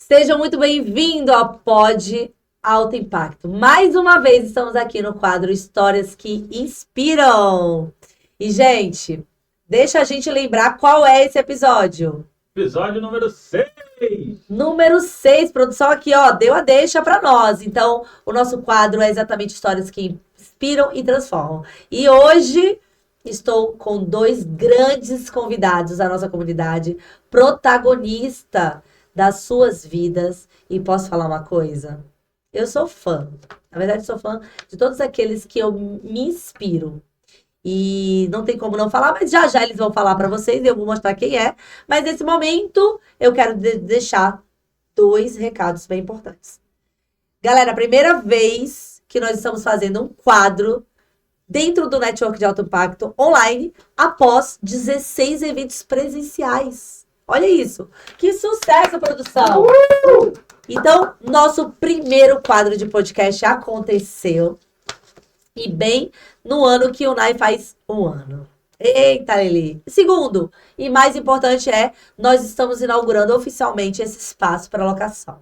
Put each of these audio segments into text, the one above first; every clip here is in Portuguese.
Sejam muito bem-vindos ao Pod Alto Impacto. Mais uma vez estamos aqui no quadro Histórias que Inspiram. E, gente, deixa a gente lembrar qual é esse episódio. Episódio número 6. Número 6, produção aqui, ó, deu a deixa para nós. Então, o nosso quadro é exatamente Histórias que Inspiram e Transformam. E hoje estou com dois grandes convidados da nossa comunidade, protagonista das suas vidas. E posso falar uma coisa? Eu sou fã. Na verdade, sou fã de todos aqueles que eu me inspiro. E não tem como não falar, mas já já eles vão falar para vocês e eu vou mostrar quem é. Mas nesse momento, eu quero deixar dois recados bem importantes. Galera, a primeira vez que nós estamos fazendo um quadro dentro do Network de Alto Impacto online após 16 eventos presenciais. Olha isso. Que sucesso, produção! Então, nosso primeiro quadro de podcast aconteceu. E bem no ano que o NAI faz um ano. Eita, Lili! Segundo, e mais importante nós estamos inaugurando oficialmente esse espaço para locação.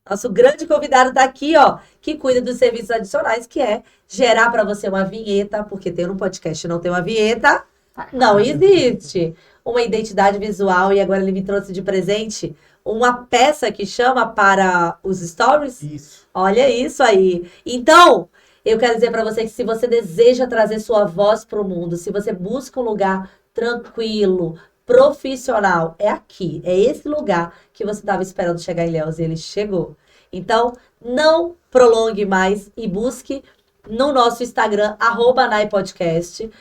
Nosso grande convidado está aqui, ó, que cuida dos serviços adicionais, que é gerar para você uma vinheta, porque ter um podcast e não ter uma vinheta, não existe. Uma identidade visual, e agora ele me trouxe de presente uma peça que chama para os stories. Isso. Olha isso aí. Então, eu quero dizer para você que se você deseja trazer sua voz para o mundo, se você busca um lugar tranquilo, profissional, é aqui, é esse lugar que você estava esperando chegar em Ilhéus e ele chegou. Então, não prolongue mais e busque no nosso Instagram, @NaiPodcast,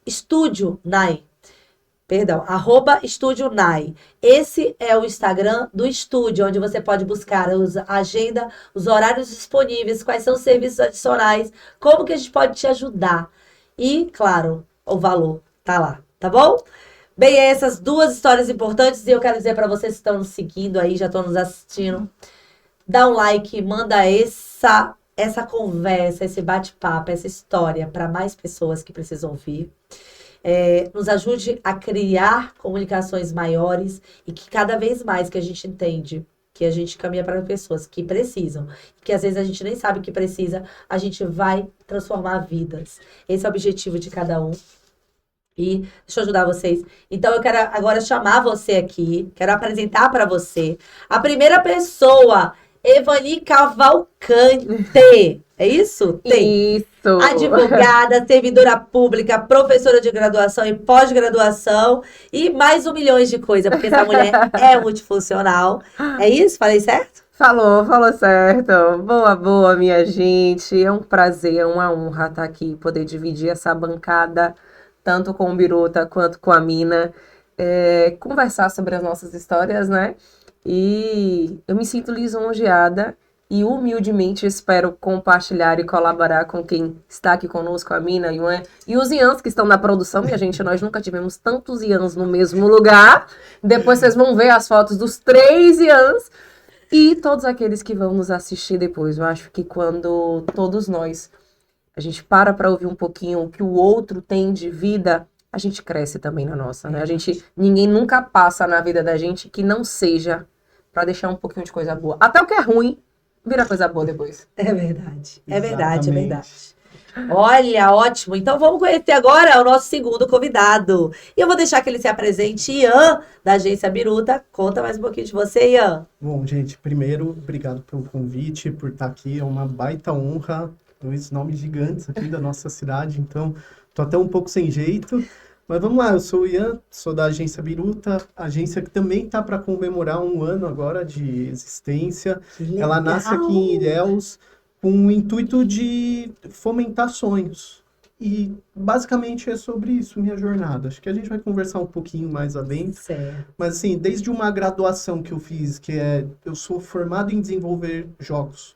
Estúdio Nai. Perdão, @Estúdio Nai. Esse é o Instagram do estúdio, onde você pode buscar a agenda, os horários disponíveis, quais são os serviços adicionais, como que a gente pode te ajudar. E, claro, o valor tá lá, tá bom? Bem, essas duas histórias importantes, e eu quero dizer para vocês que estão nos seguindo aí, já estão nos assistindo, dá um like, manda essa conversa, esse bate-papo, essa história para mais pessoas que precisam ouvir. Nos ajude a criar comunicações maiores e que cada vez mais que a gente entende que a gente caminha para pessoas que precisam, que às vezes a gente nem sabe que precisa, a gente vai transformar vidas. Esse é o objetivo de cada um. E deixa eu ajudar vocês. Então eu quero agora chamar você aqui, quero apresentar para você a primeira pessoa, Evani Cavalcante. É isso? Tem. Isso. Advogada, servidora pública, professora de graduação e pós-graduação e mais 1 milhão de coisas, porque essa mulher é multifuncional. É isso? Falei certo? Falou certo. Boa, minha gente. É um prazer, é uma honra estar aqui, poder dividir essa bancada, tanto com o Biruta quanto com a Mina, conversar sobre as nossas histórias, né? E eu me sinto lisonjeada e humildemente espero compartilhar e colaborar com quem está aqui conosco, a Mina e os Ians que estão na produção. Minha gente, nós nunca tivemos tantos Ians no mesmo lugar. Depois vocês vão ver as fotos dos 3 Ians e todos aqueles que vão nos assistir depois. Eu acho que quando todos nós, a gente para ouvir um pouquinho o que o outro tem de vida, a gente cresce também na nossa, né? Ninguém nunca passa na vida da gente que não seja para deixar um pouquinho de coisa boa. Até o que é ruim vira coisa boa depois. É verdade. É verdade, é verdade. Olha, ótimo. Então vamos conhecer agora o nosso segundo convidado. E eu vou deixar que ele se apresente. Ian, da agência Biruta. Conta mais um pouquinho de você, Ian. Bom, gente, primeiro, obrigado pelo convite, por estar aqui. É uma baita honra. 2 nomes gigantes aqui da nossa cidade, então tô até um pouco sem jeito. Mas vamos lá, eu sou o Ian, sou da agência Biruta, agência que também está para comemorar 1 ano agora de existência. Ela nasce aqui em Ilhéus com o intuito de fomentar sonhos. E basicamente é sobre isso, minha jornada. Acho que a gente vai conversar um pouquinho mais adentro. Certo. Mas assim, desde uma graduação que eu fiz, eu sou formado em desenvolver jogos.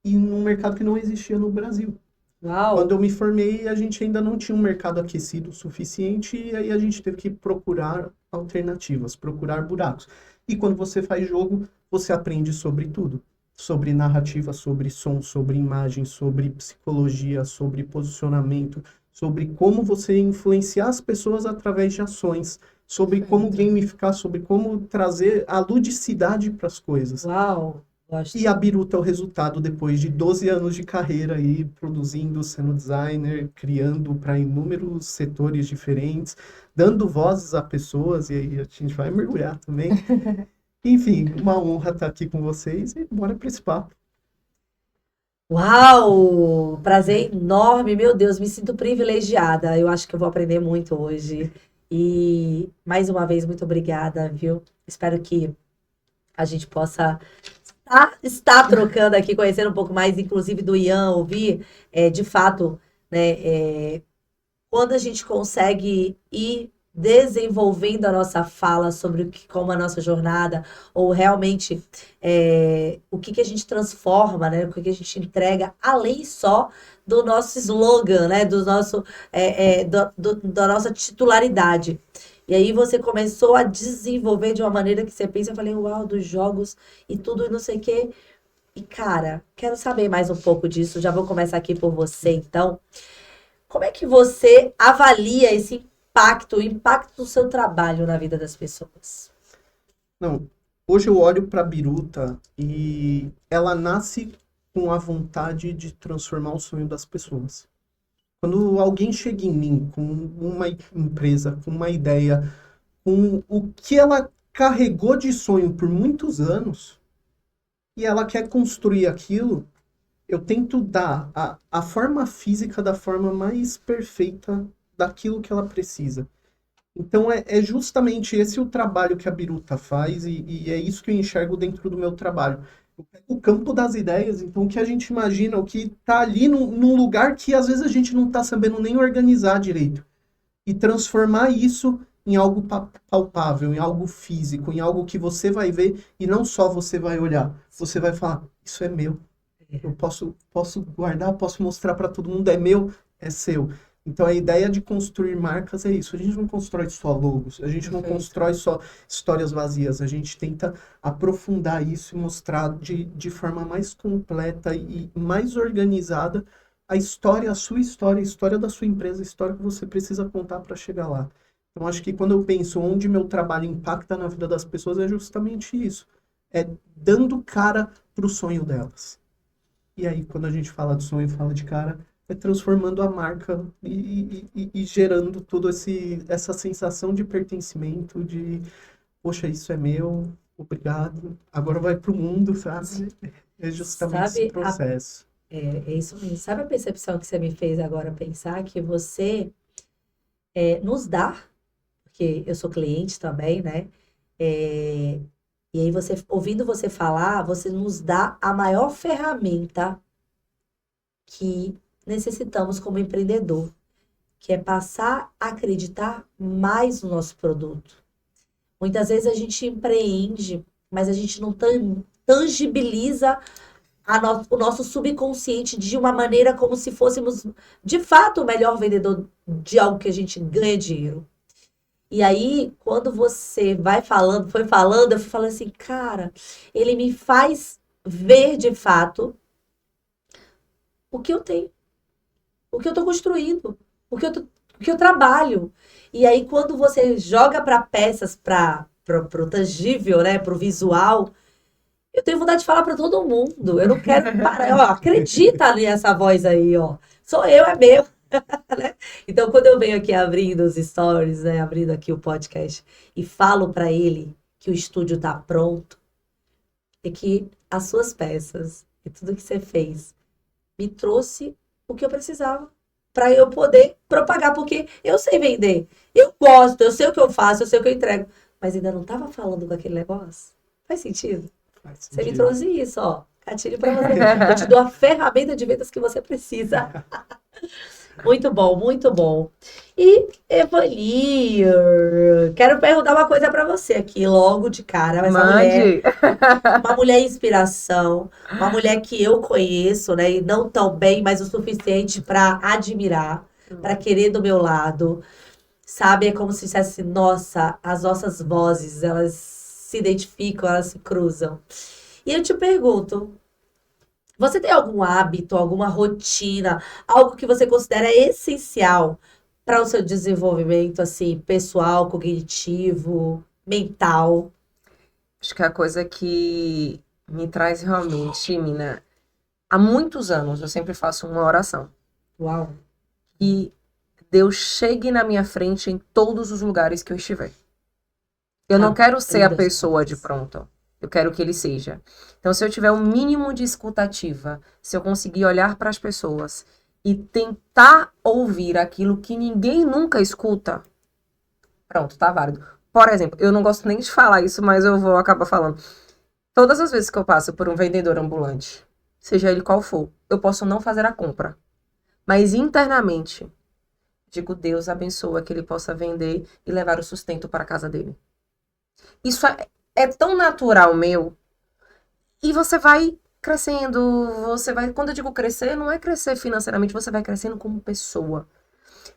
E num mercado que não existia no Brasil. Uau. Quando eu me formei, a gente ainda não tinha um mercado aquecido o suficiente, e aí a gente teve que procurar alternativas, procurar buracos. E quando você faz jogo, você aprende sobre tudo. Sobre narrativa, sobre som, sobre imagem, sobre psicologia, sobre posicionamento, sobre como você influenciar as pessoas através de ações, sobre como gamificar, sobre como trazer a ludicidade para as coisas. Uau, gosto. E a Biruta é o resultado depois de 12 anos de carreira aí, produzindo, sendo designer, criando para inúmeros setores diferentes, dando vozes a pessoas, e aí a gente vai mergulhar também. Enfim, uma honra estar aqui com vocês e bora para esse papo. Uau! Prazer enorme, meu Deus, me sinto privilegiada. Eu acho que eu vou aprender muito hoje. E mais uma vez, muito obrigada, viu? Espero que a gente possa estar trocando aqui, conhecendo um pouco mais, inclusive do Ian, ouvir, de fato, né, quando a gente consegue ir desenvolvendo a nossa fala sobre como a nossa jornada, ou realmente o que a gente transforma, né? O que a gente entrega, além só do nosso slogan, né? Do nosso, da nossa titularidade. E aí você começou a desenvolver de uma maneira que você pensa, eu falei, uau, dos jogos e tudo, e não sei o quê. E, cara, quero saber mais um pouco disso. Já vou começar aqui por você, então. Como é que você avalia esse impacto, o impacto do seu trabalho na vida das pessoas? Não, hoje eu olho para a Biruta e ela nasce com a vontade de transformar o sonho das pessoas. Quando alguém chega em mim com uma empresa, com uma ideia, com o que ela carregou de sonho por muitos anos, e ela quer construir aquilo, eu tento dar a forma física da forma mais perfeita daquilo que ela precisa. Então é justamente esse o trabalho que a Biruta faz e é isso que eu enxergo dentro do meu trabalho. Eu pego o campo das ideias, então o que a gente imagina, o que está ali num lugar que às vezes a gente não está sabendo nem organizar direito. E transformar isso em algo palpável, em algo físico, em algo que você vai ver e não só você vai olhar. Você vai falar, isso é meu. Eu posso guardar, posso mostrar para todo mundo, é meu, é seu. Então a ideia de construir marcas é isso. A gente não constrói só logos, a gente não constrói só histórias vazias, a gente tenta aprofundar isso e mostrar de forma mais completa e mais organizada a história, a sua história, a história da sua empresa, a história que você precisa contar para chegar lá. Então acho que quando eu penso onde meu trabalho impacta na vida das pessoas é justamente isso. É dando cara pro sonho delas. E aí, quando a gente fala de sonho, fala de cara, é transformando a marca e gerando toda essa sensação de pertencimento, de, poxa, isso é meu, obrigado, agora vai pro mundo, sabe? É justamente esse processo. É isso mesmo. Sabe a percepção que você me fez agora pensar? Que você nos dá, porque eu sou cliente também, né? E aí, ouvindo você falar, você nos dá a maior ferramenta que necessitamos como empreendedor, que é passar a acreditar mais no nosso produto. Muitas vezes a gente empreende, mas a gente não tangibiliza o nosso subconsciente de uma maneira como se fôssemos, de fato, o melhor vendedor de algo que a gente ganha dinheiro. E aí, quando você foi falando, eu fui falando assim, cara, ele me faz ver de fato o que eu tenho, o que eu estou construindo, o que eu trabalho. E aí, quando você joga para peças, para o tangível, né, para o visual, eu tenho vontade de falar para todo mundo. Eu não quero parar. Ó, acredita nessa voz aí, ó. Sou eu, é meu. Né? Então, quando eu venho aqui abrindo os stories, né, abrindo aqui o podcast e falo para ele que o estúdio tá pronto, é que as suas peças e tudo que você fez me trouxe o que eu precisava para eu poder propagar, porque eu sei vender, eu gosto, eu sei o que eu faço, eu sei o que eu entrego, mas ainda não estava falando com aquele negócio. Faz sentido? Faz Você me sentido. trouxe isso, ó. Gatilho para você. Eu te dou a ferramenta de vendas que você precisa. Muito bom, muito bom. E, Evanir, quero perguntar uma coisa para você aqui, logo de cara. Mande. Uma mulher inspiração, uma mulher que eu conheço, né? E não tão bem, mas o suficiente para admirar, para querer do meu lado. Sabe, é como se dissesse, nossa, as nossas vozes, elas se identificam, elas se cruzam. E eu te pergunto, você tem algum hábito, alguma rotina, algo que você considera essencial para o seu desenvolvimento, assim, pessoal, cognitivo, mental? Acho que a coisa que me traz realmente, Mina, há muitos anos eu sempre faço uma oração. Uau! Que Deus chegue na minha frente em todos os lugares que eu estiver. Eu não quero ser a pessoa de pronto. Eu quero que ele seja. Então, se eu tiver um mínimo de escutativa, se eu conseguir olhar para as pessoas e tentar ouvir aquilo que ninguém nunca escuta, pronto, tá válido. Por exemplo, eu não gosto nem de falar isso, mas eu vou acabar falando. Todas as vezes que eu passo por um vendedor ambulante, seja ele qual for, eu posso não fazer a compra. Mas internamente, digo, Deus abençoa que ele possa vender e levar o sustento para a casa dele. Isso é tão natural meu. E você vai crescendo, você vai... Quando eu digo crescer, não é crescer financeiramente, você vai crescendo como pessoa.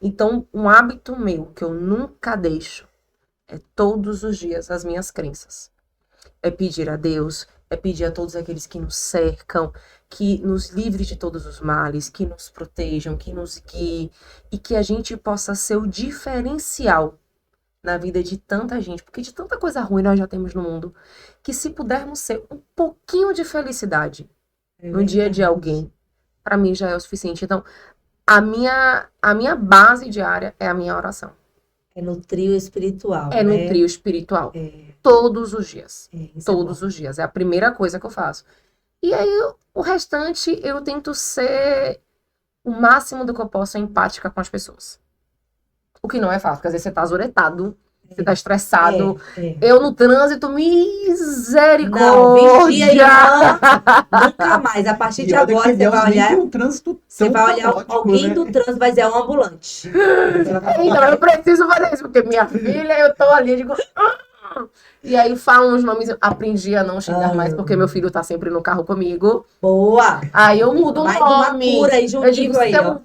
Então, um hábito meu que eu nunca deixo é todos os dias as minhas crenças. É pedir a Deus, é pedir a todos aqueles que nos cercam, que nos livre de todos os males, que nos protejam, que nos guiem e que a gente possa ser o diferencial na vida de tanta gente, porque de tanta coisa ruim nós já temos no mundo, que se pudermos ser um pouquinho de felicidade no dia de alguém, para mim já é o suficiente. Então, a minha base diária é a minha oração. É no trio espiritual, É né? no trio espiritual. É, Todos os dias. isso é Todos bom. os dias. É a primeira coisa que eu faço. E aí, o restante, eu tento ser o máximo do que eu posso empática com as pessoas. O que não é fácil, porque às vezes você tá azoretado, você tá estressado. É. Eu no trânsito, Não, misericórdia! vigia, irmã, nunca mais. A partir de E olha agora, que você Deus vai nem olhar, tem um trânsito você tão vai olhar caótico, alguém né? do trânsito, vai dizer, é um ambulante. Então, eu preciso fazer isso, porque minha filha, eu tô ali, eu digo... E aí falam os nomes, eu aprendi a não xingar mais, porque meu filho tá sempre no carro comigo. Boa! Aí eu mudo o Mais uma nome. cura aí de um Eu digo, nível aí, ó. seu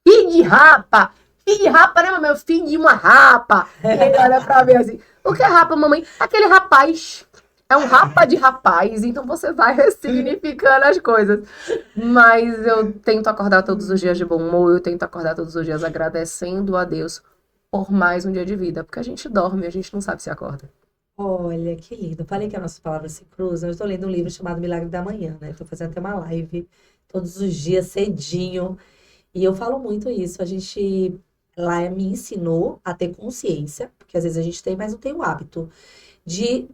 filho de rapa. Filho de rapa, né, meu filho de uma rapa. E ele olha pra mim assim, o que é rapa, mamãe? Aquele rapaz. É um rapa de rapaz, então você vai ressignificando as coisas. Mas eu tento acordar todos os dias de bom humor, eu tento acordar todos os dias agradecendo a Deus por mais um dia de vida. Porque a gente dorme, a gente não sabe se acorda. Olha, que lindo. Falei que as nossas palavras se cruzam. Eu estou lendo um livro chamado Milagre da Manhã, né? Estou fazendo até uma live todos os dias, cedinho. E eu falo muito isso. A gente lá me ensinou a ter consciência, porque às vezes a gente tem, mas não tem o hábito de.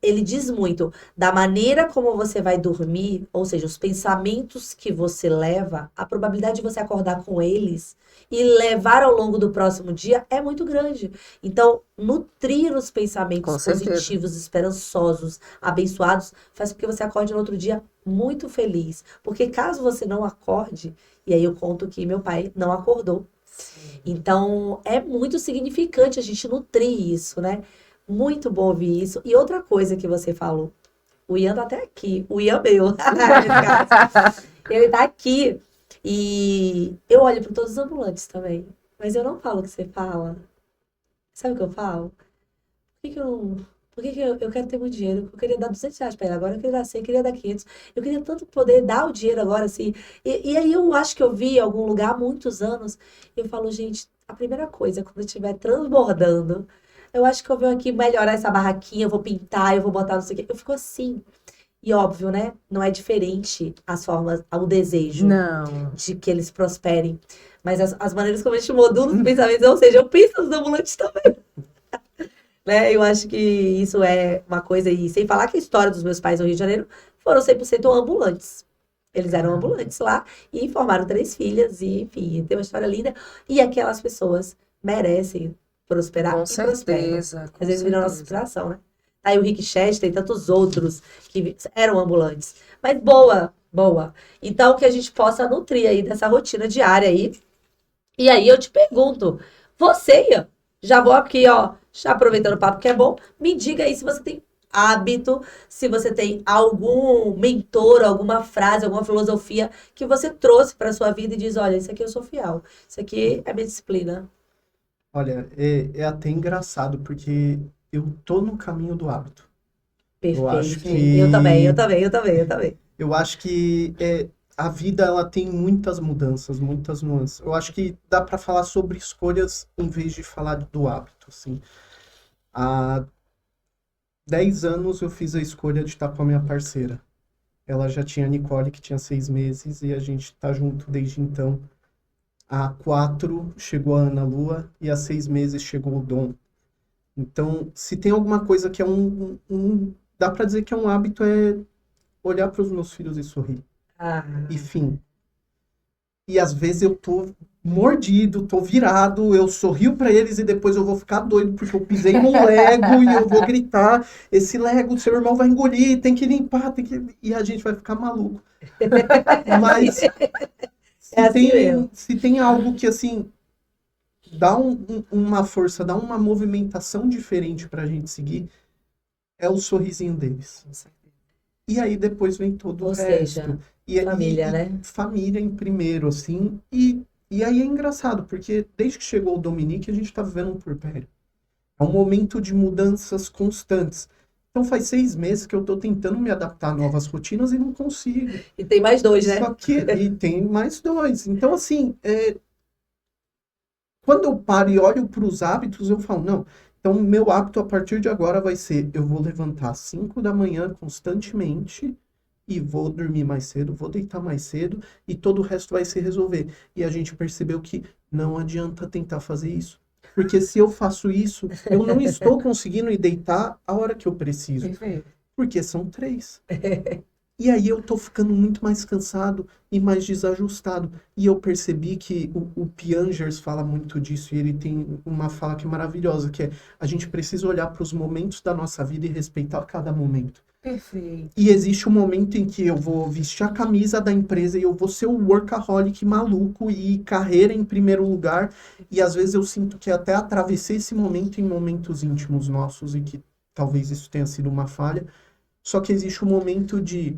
Ele diz muito da maneira como você vai dormir, ou seja, os pensamentos que você leva, a probabilidade de você acordar com eles e levar ao longo do próximo dia é muito grande. Então, nutrir os Com pensamentos certeza. positivos, esperançosos, abençoados, faz com que você acorde no outro dia muito feliz. Porque caso você não acorde, e aí eu conto que meu pai não acordou. Então, é muito significante a gente nutrir isso, né? Muito bom ouvir isso. E outra coisa que você falou, o Ian tá até aqui, o Ian meu, nesse caso. Ele tá aqui e eu olho para todos os ambulantes também, mas eu não falo o que você fala. Sabe o que eu falo? Por que que eu quero ter muito dinheiro? Eu queria dar R$ 200 para ele agora, eu queria dar 100, eu queria dar 500. Eu queria tanto poder dar o dinheiro agora, assim. E aí eu acho que eu vi em algum lugar há muitos anos, e eu falo, gente, a primeira coisa, quando eu estiver transbordando, eu acho que eu venho aqui melhorar essa barraquinha, eu vou pintar, eu vou botar não sei o quê. Eu fico assim. E óbvio, né? Não é diferente as formas, o desejo Não. de que eles prosperem. Mas as maneiras como a gente modula os pensamentos, ou seja, eu penso nos ambulantes também. Né? Eu acho que isso é uma coisa, e sem falar que a história dos meus pais no Rio de Janeiro foram 100% ambulantes. Eles eram ambulantes lá e formaram 3 filhas, e enfim, tem uma história linda. E aquelas pessoas merecem prosperar Com e prosperam. certeza. Com Às vezes viram nossa certeza. inspiração, né? Tá aí o Rick Chester, tem tantos outros que eram ambulantes. Mas boa, boa. Então, que a gente possa nutrir aí dessa rotina diária aí. E aí eu te pergunto, você, Ian, já vou aqui, ó, já aproveitando o papo que é bom, me diga aí se você tem hábito, se você tem algum mentor, alguma frase, alguma filosofia que você trouxe para sua vida e diz, olha, isso aqui eu sou fiel, isso aqui é minha disciplina. Olha, é até engraçado, porque eu tô no caminho do hábito. Eu acho Perfeito. Eu também, que eu também, eu também, eu também. Eu acho que a vida ela tem muitas mudanças, muitas nuances. Eu acho que dá para falar sobre escolhas em vez de falar do hábito, assim. Há 10 anos eu fiz a escolha de estar com a minha parceira. Ela já tinha a Nicole, que tinha 6 meses, e a gente tá junto desde então. Há 4 chegou a Ana Lua, e há 6 meses chegou o Dom. Então, se tem alguma coisa que é dá para dizer que é um hábito, é olhar para os meus filhos e sorrir. Ah, E fim. E às vezes eu tô mordido, tô virado, eu sorrio pra eles e depois eu vou ficar doido porque eu pisei num Lego e eu vou gritar, esse Lego seu irmão vai engolir, tem que limpar, e a gente vai ficar maluco. Mas É assim mesmo. se tem algo que assim dá uma força, dá uma movimentação diferente pra gente seguir, é o sorrisinho deles. E aí depois vem todo o Ou resto. seja, E família, né? família em primeiro, assim. E aí é engraçado, porque desde que chegou o Dominique, a gente tá vivendo um puerpério. É um momento de mudanças constantes. Então faz 6 meses que eu tô tentando me adaptar a novas rotinas e não consigo. E tem mais 2, né? Só que e tem mais 2. Então, assim, quando eu paro e olho para os hábitos, eu falo, não. Então, meu hábito a partir de agora vai ser, eu vou levantar às 5 da manhã constantemente e vou dormir mais cedo, vou deitar mais cedo e todo o resto vai se resolver. E a gente percebeu que não adianta tentar fazer isso. Porque se eu faço isso, eu não estou conseguindo ir deitar a hora que eu preciso. Perfeito. Porque são 3. E aí eu tô ficando muito mais cansado e mais desajustado. E eu percebi que o Piangers fala muito disso e ele tem uma fala que é maravilhosa, que é a gente precisa olhar para os momentos da nossa vida e respeitar cada momento. Perfeito. E existe um momento em que eu vou vestir a camisa da empresa e eu vou ser o workaholic maluco e carreira em primeiro lugar. E às vezes eu sinto que até atravessei esse momento em momentos íntimos nossos e que talvez isso tenha sido uma falha. Só que existe um momento de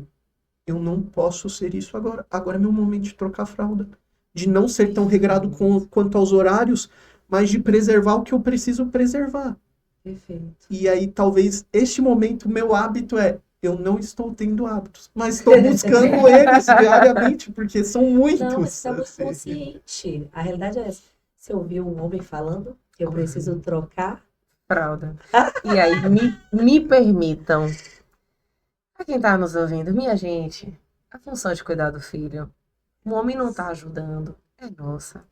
eu não posso ser isso agora. Agora é meu momento de trocar a fralda. De não ser tão regrado quanto aos horários, mas de preservar o que eu preciso preservar. Perfeito. E aí, talvez, este momento, meu hábito eu não estou tendo hábitos, mas estou buscando eles diariamente, porque são muitos. Não, mas você tá muito assim. consciente. A realidade é essa. Você ouviu um homem falando que eu preciso trocar? Fralda. E aí, me permitam, para quem tá nos ouvindo, minha gente, a função de cuidar do filho, o homem não tá ajudando, é nossa.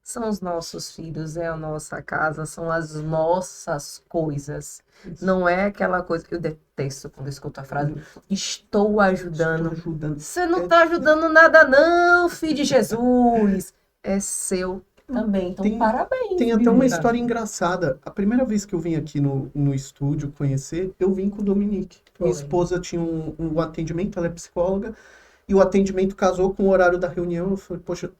São os nossos filhos, é a nossa casa, são as nossas coisas. Não é aquela coisa que eu detesto quando eu escuto a frase, estou ajudando. Estou ajudando. Você não tá ajudando nada não, filho de Jesus. É seu também, então parabéns. Tem até uma menina. história engraçada. A primeira vez que eu vim aqui no estúdio conhecer, eu vim com o Dominique. Foi. Minha esposa tinha um atendimento, ela é psicóloga, e o atendimento casou com o horário da reunião. Eu falei, poxa,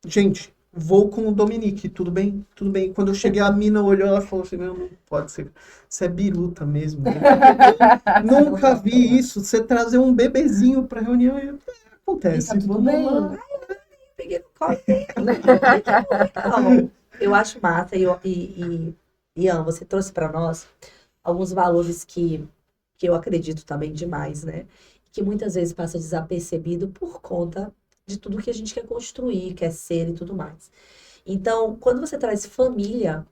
gente, vou com o Dominique, tudo bem? Tudo bem. Quando eu cheguei, a mina olhou, ela falou assim, não pode ser. Você é biruta mesmo. Né? Nunca vi isso. Você trazer um bebezinho pra reunião e acontece. E tá tudo Vamos bem. lá. Peguei no colo dele. Não, eu acho massa e Ian, você trouxe para nós alguns valores que eu acredito também demais, né? Que muitas vezes passa desapercebido por conta de tudo que a gente quer construir, quer ser e tudo mais. Então, quando você traz família,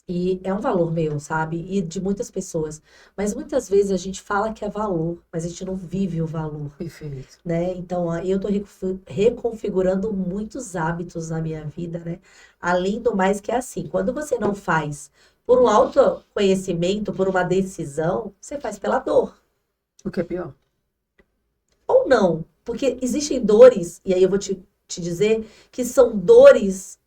e é um valor meu, sabe? E de muitas pessoas. Mas muitas vezes a gente fala que é valor, mas a gente não vive o valor, Perfeito. né? Então, aí eu tô reconfigurando muitos hábitos na minha vida, né? Além do mais que é assim, quando você não faz por um autoconhecimento, por uma decisão, você faz pela dor. O que é pior? Ou não, porque existem dores, e aí eu vou te dizer que são dores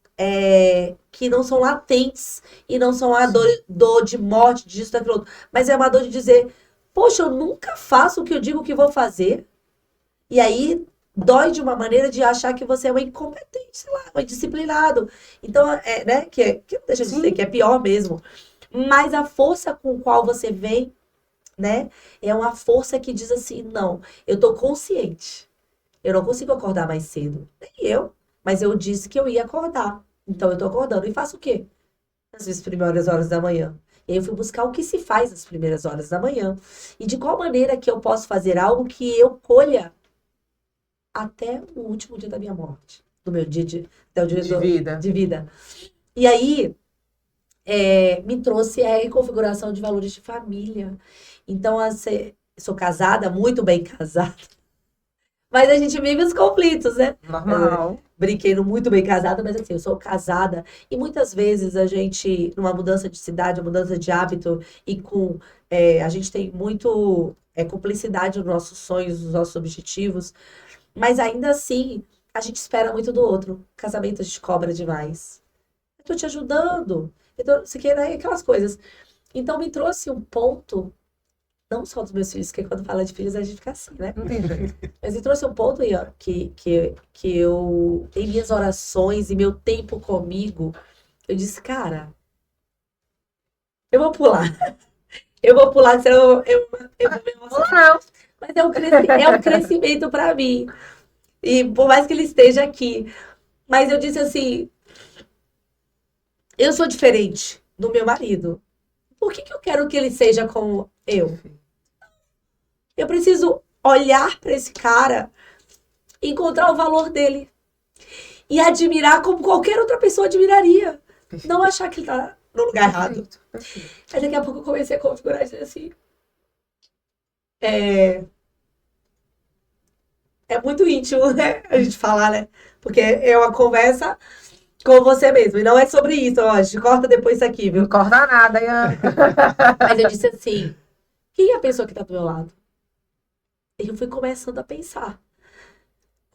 que não são latentes e não são a dor de morte, disso, daquilo outro, mas é uma dor de dizer, poxa, eu nunca faço o que eu digo que vou fazer, e aí dói de uma maneira de achar que você é um incompetente, sei lá, um indisciplinado. Então, né, que não deixa de ser, que é pior mesmo. Mas a força com qual você vem, né, é uma força que diz assim, não, eu tô consciente. Eu não consigo acordar mais cedo. Nem eu. Mas eu disse que eu ia acordar. Então eu tô acordando. E faço o quê? Nas primeiras horas da manhã. E aí eu fui buscar o que se faz nas primeiras horas da manhã. E de qual maneira que eu posso fazer algo que eu colha até o último dia da minha morte. Do meu dia até o dia De vida. de vida. E aí, me trouxe a reconfiguração de valores de família. Então, sou casada, muito bem casada. Mas a gente vive os conflitos, né? Normal. Brinquei no muito bem casada, mas assim, eu sou casada. E muitas vezes a gente, numa mudança de cidade, uma mudança de hábito, e a gente tem muito cumplicidade nos nossos sonhos, nos nossos objetivos. Mas ainda assim, a gente espera muito do outro. Casamento a gente cobra demais. Eu tô te ajudando. Então, você quer, né? Aquelas coisas. Então, me trouxe um ponto, não só dos meus filhos, porque quando fala de filhos, a gente fica assim, né? Não tem jeito. Mas me trouxe um ponto aí, ó, que eu, em minhas orações e meu tempo comigo, eu disse, cara, eu vou pular. Eu vou pular, senão eu vou me emocionar. Não. Mas é um crescimento para mim. E por mais que ele esteja aqui. Mas eu disse assim, eu sou diferente do meu marido. Por que eu quero que ele seja como eu? Eu preciso olhar para esse cara, encontrar o valor dele e admirar como qualquer outra pessoa admiraria. Não achar que ele tá no lugar errado. Perfeito. Aí daqui a pouco eu comecei a configurar e dizer assim. É muito íntimo, né? A gente falar, né? Porque é uma conversa com você mesmo. E não é sobre isso, ó. A gente corta depois isso aqui, viu? Não corta nada, Ian. Mas eu disse assim: quem é a pessoa que tá do meu lado? E eu fui começando a pensar.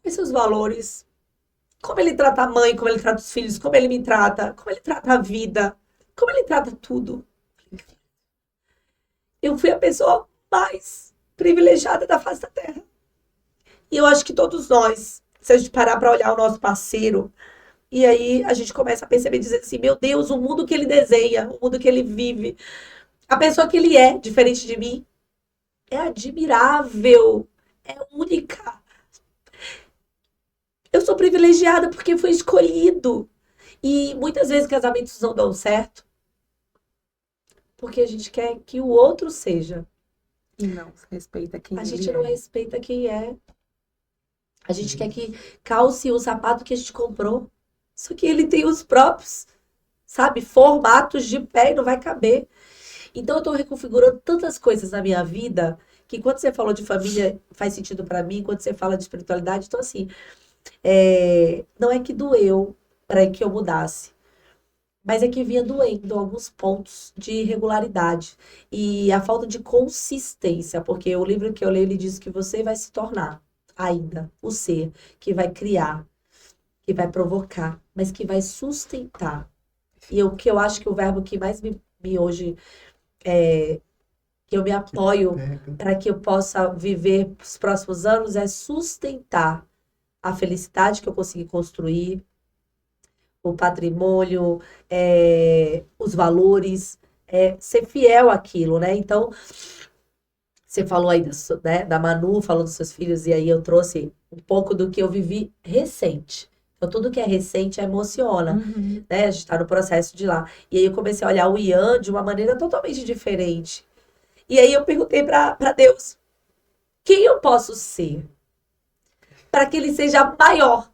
Quais são os valores? Como ele trata a mãe, como ele trata os filhos, como ele me trata, como ele trata a vida, como ele trata tudo. Eu fui a pessoa mais privilegiada da face da Terra. E eu acho que todos nós, se a gente parar para olhar o nosso parceiro, e aí a gente começa a perceber, dizer assim, meu Deus, o mundo que ele desenha, o mundo que ele vive, a pessoa que ele é, diferente de mim, é admirável, é única. Eu sou privilegiada porque fui escolhido. E muitas vezes casamentos não dão certo porque a gente quer que o outro seja. E não respeita quem A ele gente não é. respeita quem é. A gente quer que calce o sapato que a gente comprou. Só que ele tem os próprios, sabe, formatos de pé e não vai caber. Então eu tô reconfigurando tantas coisas na minha vida que quando você falou de família faz sentido pra mim, quando você fala de espiritualidade, então assim, não é que doeu para que eu mudasse, mas é que vinha doendo alguns pontos de irregularidade e a falta de consistência, porque o livro que eu leio, ele diz que você vai se tornar ainda o ser que vai criar, que vai provocar, mas que vai sustentar. E o que eu acho que o verbo que mais me hoje que eu me apoio para que eu possa viver os próximos anos é sustentar a felicidade que eu consegui construir, o patrimônio, os valores, ser fiel àquilo, né? Então, você falou aí da Manu, falou dos seus filhos, e aí eu trouxe um pouco do que eu vivi recente. Então, tudo que é recente emociona, Uhum. né? A gente tá no processo de lá. E aí eu comecei a olhar o Ian de uma maneira totalmente diferente. E aí eu perguntei para Deus, quem eu posso ser para que ele seja maior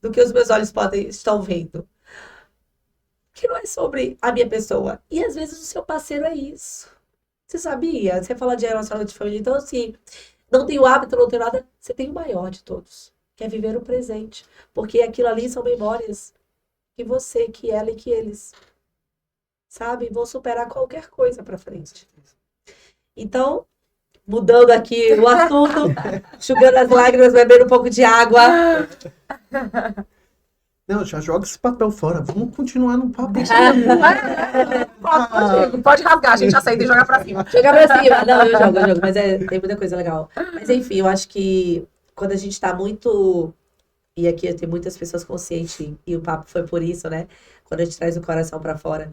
do que os meus olhos estão vendo? Que não é sobre a minha pessoa. E às vezes o seu parceiro é isso. Você sabia? Você fala de relacionamento de família, então assim, não tem o hábito, não tem nada, você tem o maior de todos, que é viver o presente. Porque aquilo ali são memórias que você, que ela e que eles, sabe, vão superar qualquer coisa para frente. Então, mudando aqui o assunto, enxugando as lágrimas, bebendo um pouco de água. Não, já joga esse papel fora. Vamos continuar no papo. Pode rasgar, a gente aceita e joga pra cima. Jogar pra cima. Não, eu jogo. Mas tem muita coisa legal. Mas enfim, eu acho que quando a gente tá muito... E aqui tem muitas pessoas conscientes, e o papo foi por isso, né? Quando a gente traz o coração pra fora.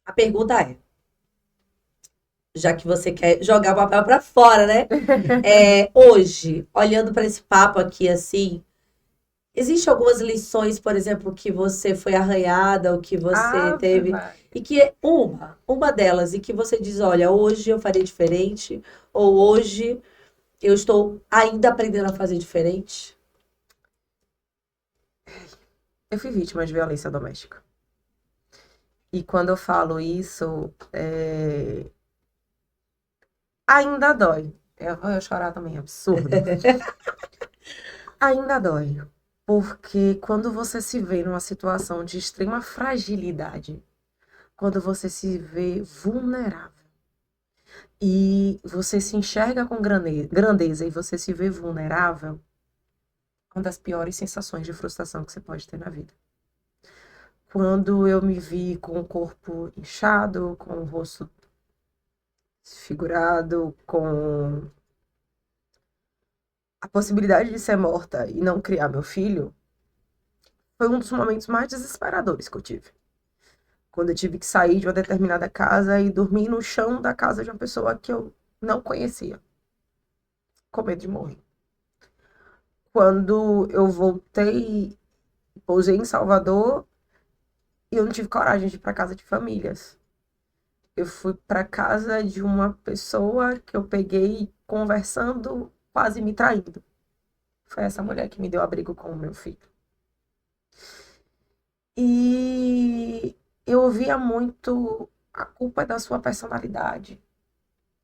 A pergunta é, já que você quer jogar o papel pra fora, né? Hoje, olhando pra esse papo aqui assim, existem algumas lições, por exemplo, que você foi arranhada, ou que você teve, e que uma delas, e que você diz, olha, hoje eu farei diferente, ou hoje eu estou ainda aprendendo a fazer diferente? Eu fui vítima de violência doméstica. E quando eu falo isso, ainda dói. Eu vou chorar também, absurdo. Ainda dói. Porque quando você se vê numa situação de extrema fragilidade, quando você se vê vulnerável, e você se enxerga com grandeza e você se vê vulnerável, é uma das piores sensações de frustração que você pode ter na vida. Quando eu me vi com o corpo inchado, com o rosto desfigurado, com a possibilidade de ser morta e não criar meu filho, foi um dos momentos mais desesperadores que eu tive. Quando eu tive que sair de uma determinada casa e dormir no chão da casa de uma pessoa que eu não conhecia, com medo de morrer. Quando eu voltei, pousei em Salvador e eu não tive coragem de ir para casa de famílias. Eu fui para casa de uma pessoa que eu peguei conversando, quase me traindo. Foi essa mulher que me deu abrigo com o meu filho. E eu ouvia muito: a culpa é da sua personalidade.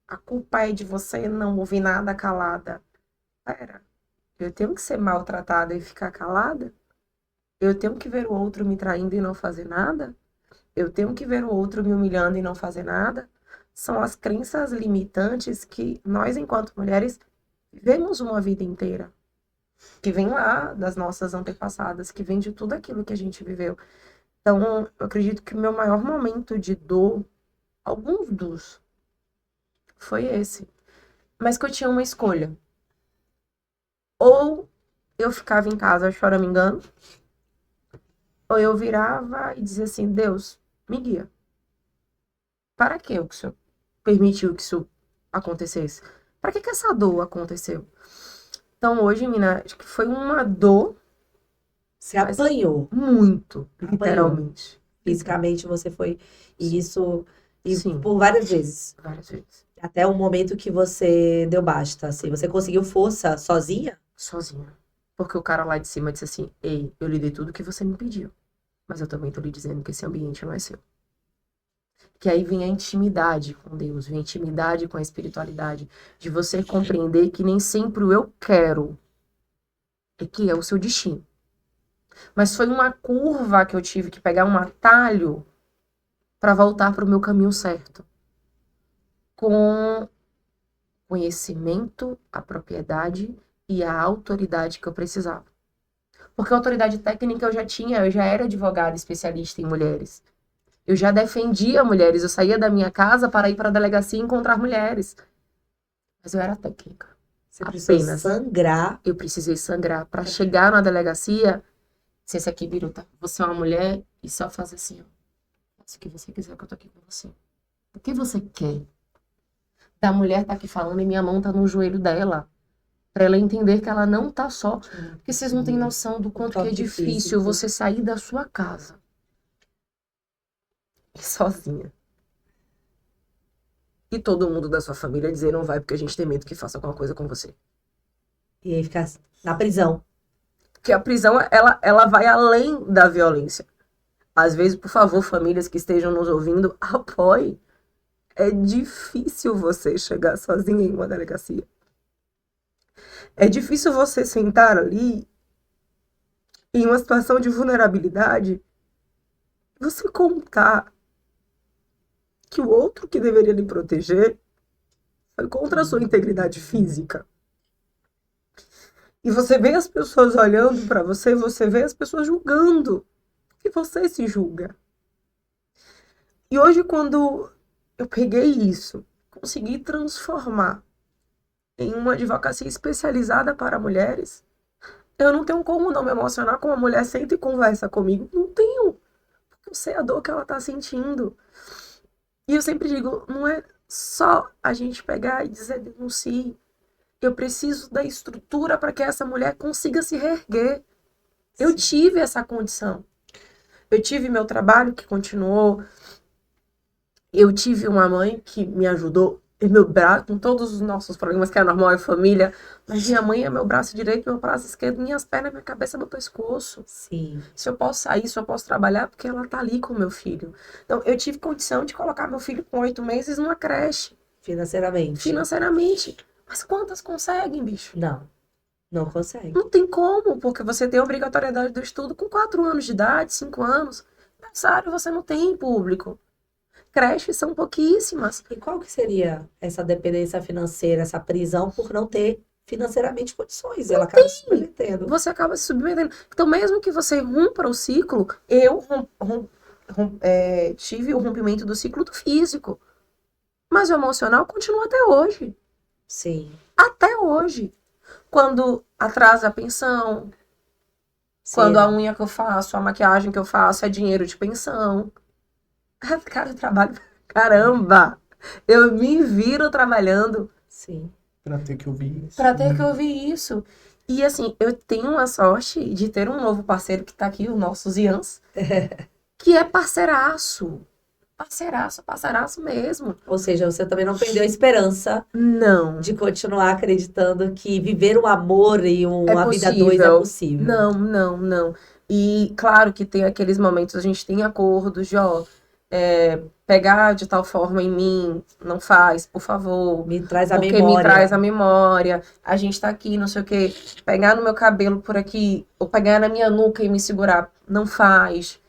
A culpa é de você não ouvir nada calada. Pera, eu tenho que ser maltratada e ficar calada? Eu tenho que ver o outro me traindo e não fazer nada? Eu tenho que ver o outro me humilhando e não fazer nada? São as crenças limitantes que nós, enquanto mulheres, vivemos uma vida inteira. Que vem lá das nossas antepassadas, que vem de tudo aquilo que a gente viveu. Então, eu acredito que o meu maior momento de dor, alguns dos, foi esse. Mas que eu tinha uma escolha. Ou eu ficava em casa choramingando, ou eu virava e dizia assim: Deus, me guia. Para que o Senhor permitiu que isso acontecesse? Para que essa dor aconteceu? Então, hoje, mina, acho que foi uma dor. Você apanhou. Muito, Apanhou. literalmente. Fisicamente você foi. E isso. E Sim. por várias vezes. Várias vezes. Até o momento que você deu basta, assim. Você conseguiu força sozinha? Sozinha. Porque o cara lá de cima disse assim: ei, eu lhe dei tudo que você me pediu. Mas eu também tô lhe dizendo que esse ambiente não é seu. Que aí vem a intimidade com Deus, vem a intimidade com a espiritualidade. De você compreender que nem sempre o eu quero é que é o seu destino. Mas foi uma curva que eu tive que pegar, um atalho, para voltar para o meu caminho certo. Com conhecimento, a propriedade e a autoridade que eu precisava. Porque a autoridade técnica eu já tinha, eu já era advogada especialista em mulheres. Eu já defendia mulheres, eu saía da minha casa para ir para a delegacia e encontrar mulheres. Mas eu era técnica. Você precisou Apenas. sangrar. Eu precisei sangrar para chegar na delegacia. Se esse aqui, Biruta, você é uma mulher e só faz assim, ó. Faça o que você quiser que eu tô aqui com você. O que você quer? Da mulher tá aqui falando e minha mão tá no joelho dela. Pra ela entender que ela não tá só. Porque vocês não têm noção do quanto que é difícil você sair da sua casa. E sozinha. E todo mundo da sua família dizer: não vai porque a gente tem medo que faça alguma coisa com você. E aí ficar na prisão. Porque a prisão, ela vai além da violência. Às vezes, por favor, famílias que estejam nos ouvindo, apoie. É difícil você chegar sozinha em uma delegacia. É difícil você sentar ali, em uma situação de vulnerabilidade, você contar que o outro que deveria lhe proteger foi contra a sua integridade física. E você vê as pessoas olhando pra você, você vê as pessoas julgando. E você se julga. E hoje, quando eu peguei isso, consegui transformar em uma advocacia especializada para mulheres, eu não tenho como não me emocionar quando uma mulher senta e conversa comigo. Não tenho. Porque eu sei a dor que ela tá sentindo. E eu sempre digo, não é só a gente pegar e dizer denuncie. Eu preciso da estrutura para que essa mulher consiga se reerguer. Eu tive essa condição. Eu tive meu trabalho que continuou. Eu tive uma mãe que me ajudou E meu braço, com todos os nossos problemas, que é normal em família, mas minha mãe é meu braço direito, meu braço esquerdo, minhas pernas, minha cabeça, meu pescoço. Sim. Se eu posso sair, se eu posso trabalhar, porque ela tá ali com o meu filho. Então, eu tive condição de colocar meu filho com 8 meses numa creche, Financeiramente. financeiramente. Mas quantas conseguem, bicho? Não. Não consegue. Não tem como, porque você tem a obrigatoriedade do estudo com 4 anos de idade, 5 anos. Berçário você não tem em público. Creches são pouquíssimas. E qual que seria essa dependência financeira, essa prisão por não ter financeiramente condições? Ela acaba se submetendo. Você acaba se submetendo. Então, mesmo que você rompa o ciclo, eu tive o rompimento do ciclo do físico. Mas o emocional continua até hoje. Sim. Até hoje. Quando atrasa a pensão, quando a unha que eu faço, a maquiagem que eu faço é dinheiro de pensão. Cara, eu trabalho. Caramba! Eu me viro trabalhando. Sim. Pra ter que ouvir isso. Pra ter que ouvir isso. E assim, eu tenho a sorte de ter um novo parceiro que tá aqui, o nosso Zians, que é parceiraço. Parceiraço mesmo. Ou seja, você também não perdeu a esperança Não. de continuar acreditando que viver um amor e uma vida a dois é possível. possível. Não. E claro que tem aqueles momentos, a gente tem acordos de, ó, pegar de tal forma em mim, não faz, por favor. Me traz a Porque memória. me traz a memória. A gente tá aqui, não sei o quê. Pegar no meu cabelo por aqui, ou pegar na minha nuca e me segurar, não faz.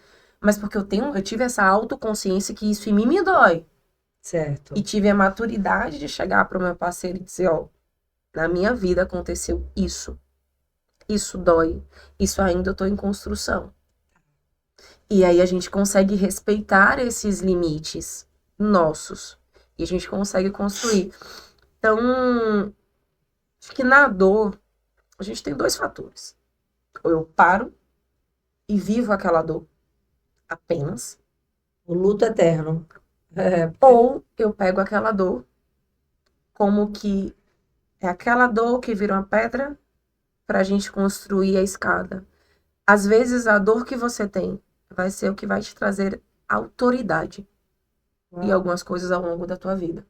Mas porque eu tive essa autoconsciência que isso em mim me dói. Certo. E tive a maturidade de chegar pro meu parceiro e dizer, ó, na minha vida aconteceu isso. Isso dói. Isso ainda eu tô em construção. E aí a gente consegue respeitar esses limites nossos. E a gente consegue construir. Então, acho que na dor, a gente tem 2 fatores. Ou eu paro e vivo aquela dor apenas. O luto eterno. Ou eu pego aquela dor como que é aquela dor que vira uma pedra pra gente construir a escada. Às vezes a dor que você tem vai ser o que vai te trazer autoridade em algumas coisas ao longo da tua vida.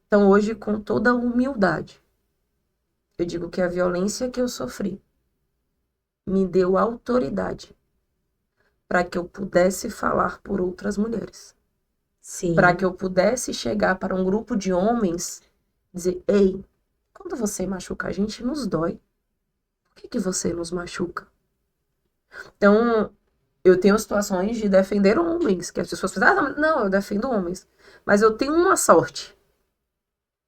Então hoje, com toda a humildade, eu digo que a violência que eu sofri me deu autoridade para que eu pudesse falar por outras mulheres. Sim. Para que eu pudesse chegar para um grupo de homens e dizer, ei, quando você machuca a gente, nos dói. Por que você nos machuca? Então, eu tenho situações de defender homens, que as pessoas falam, não, eu defendo homens. Mas eu tenho uma sorte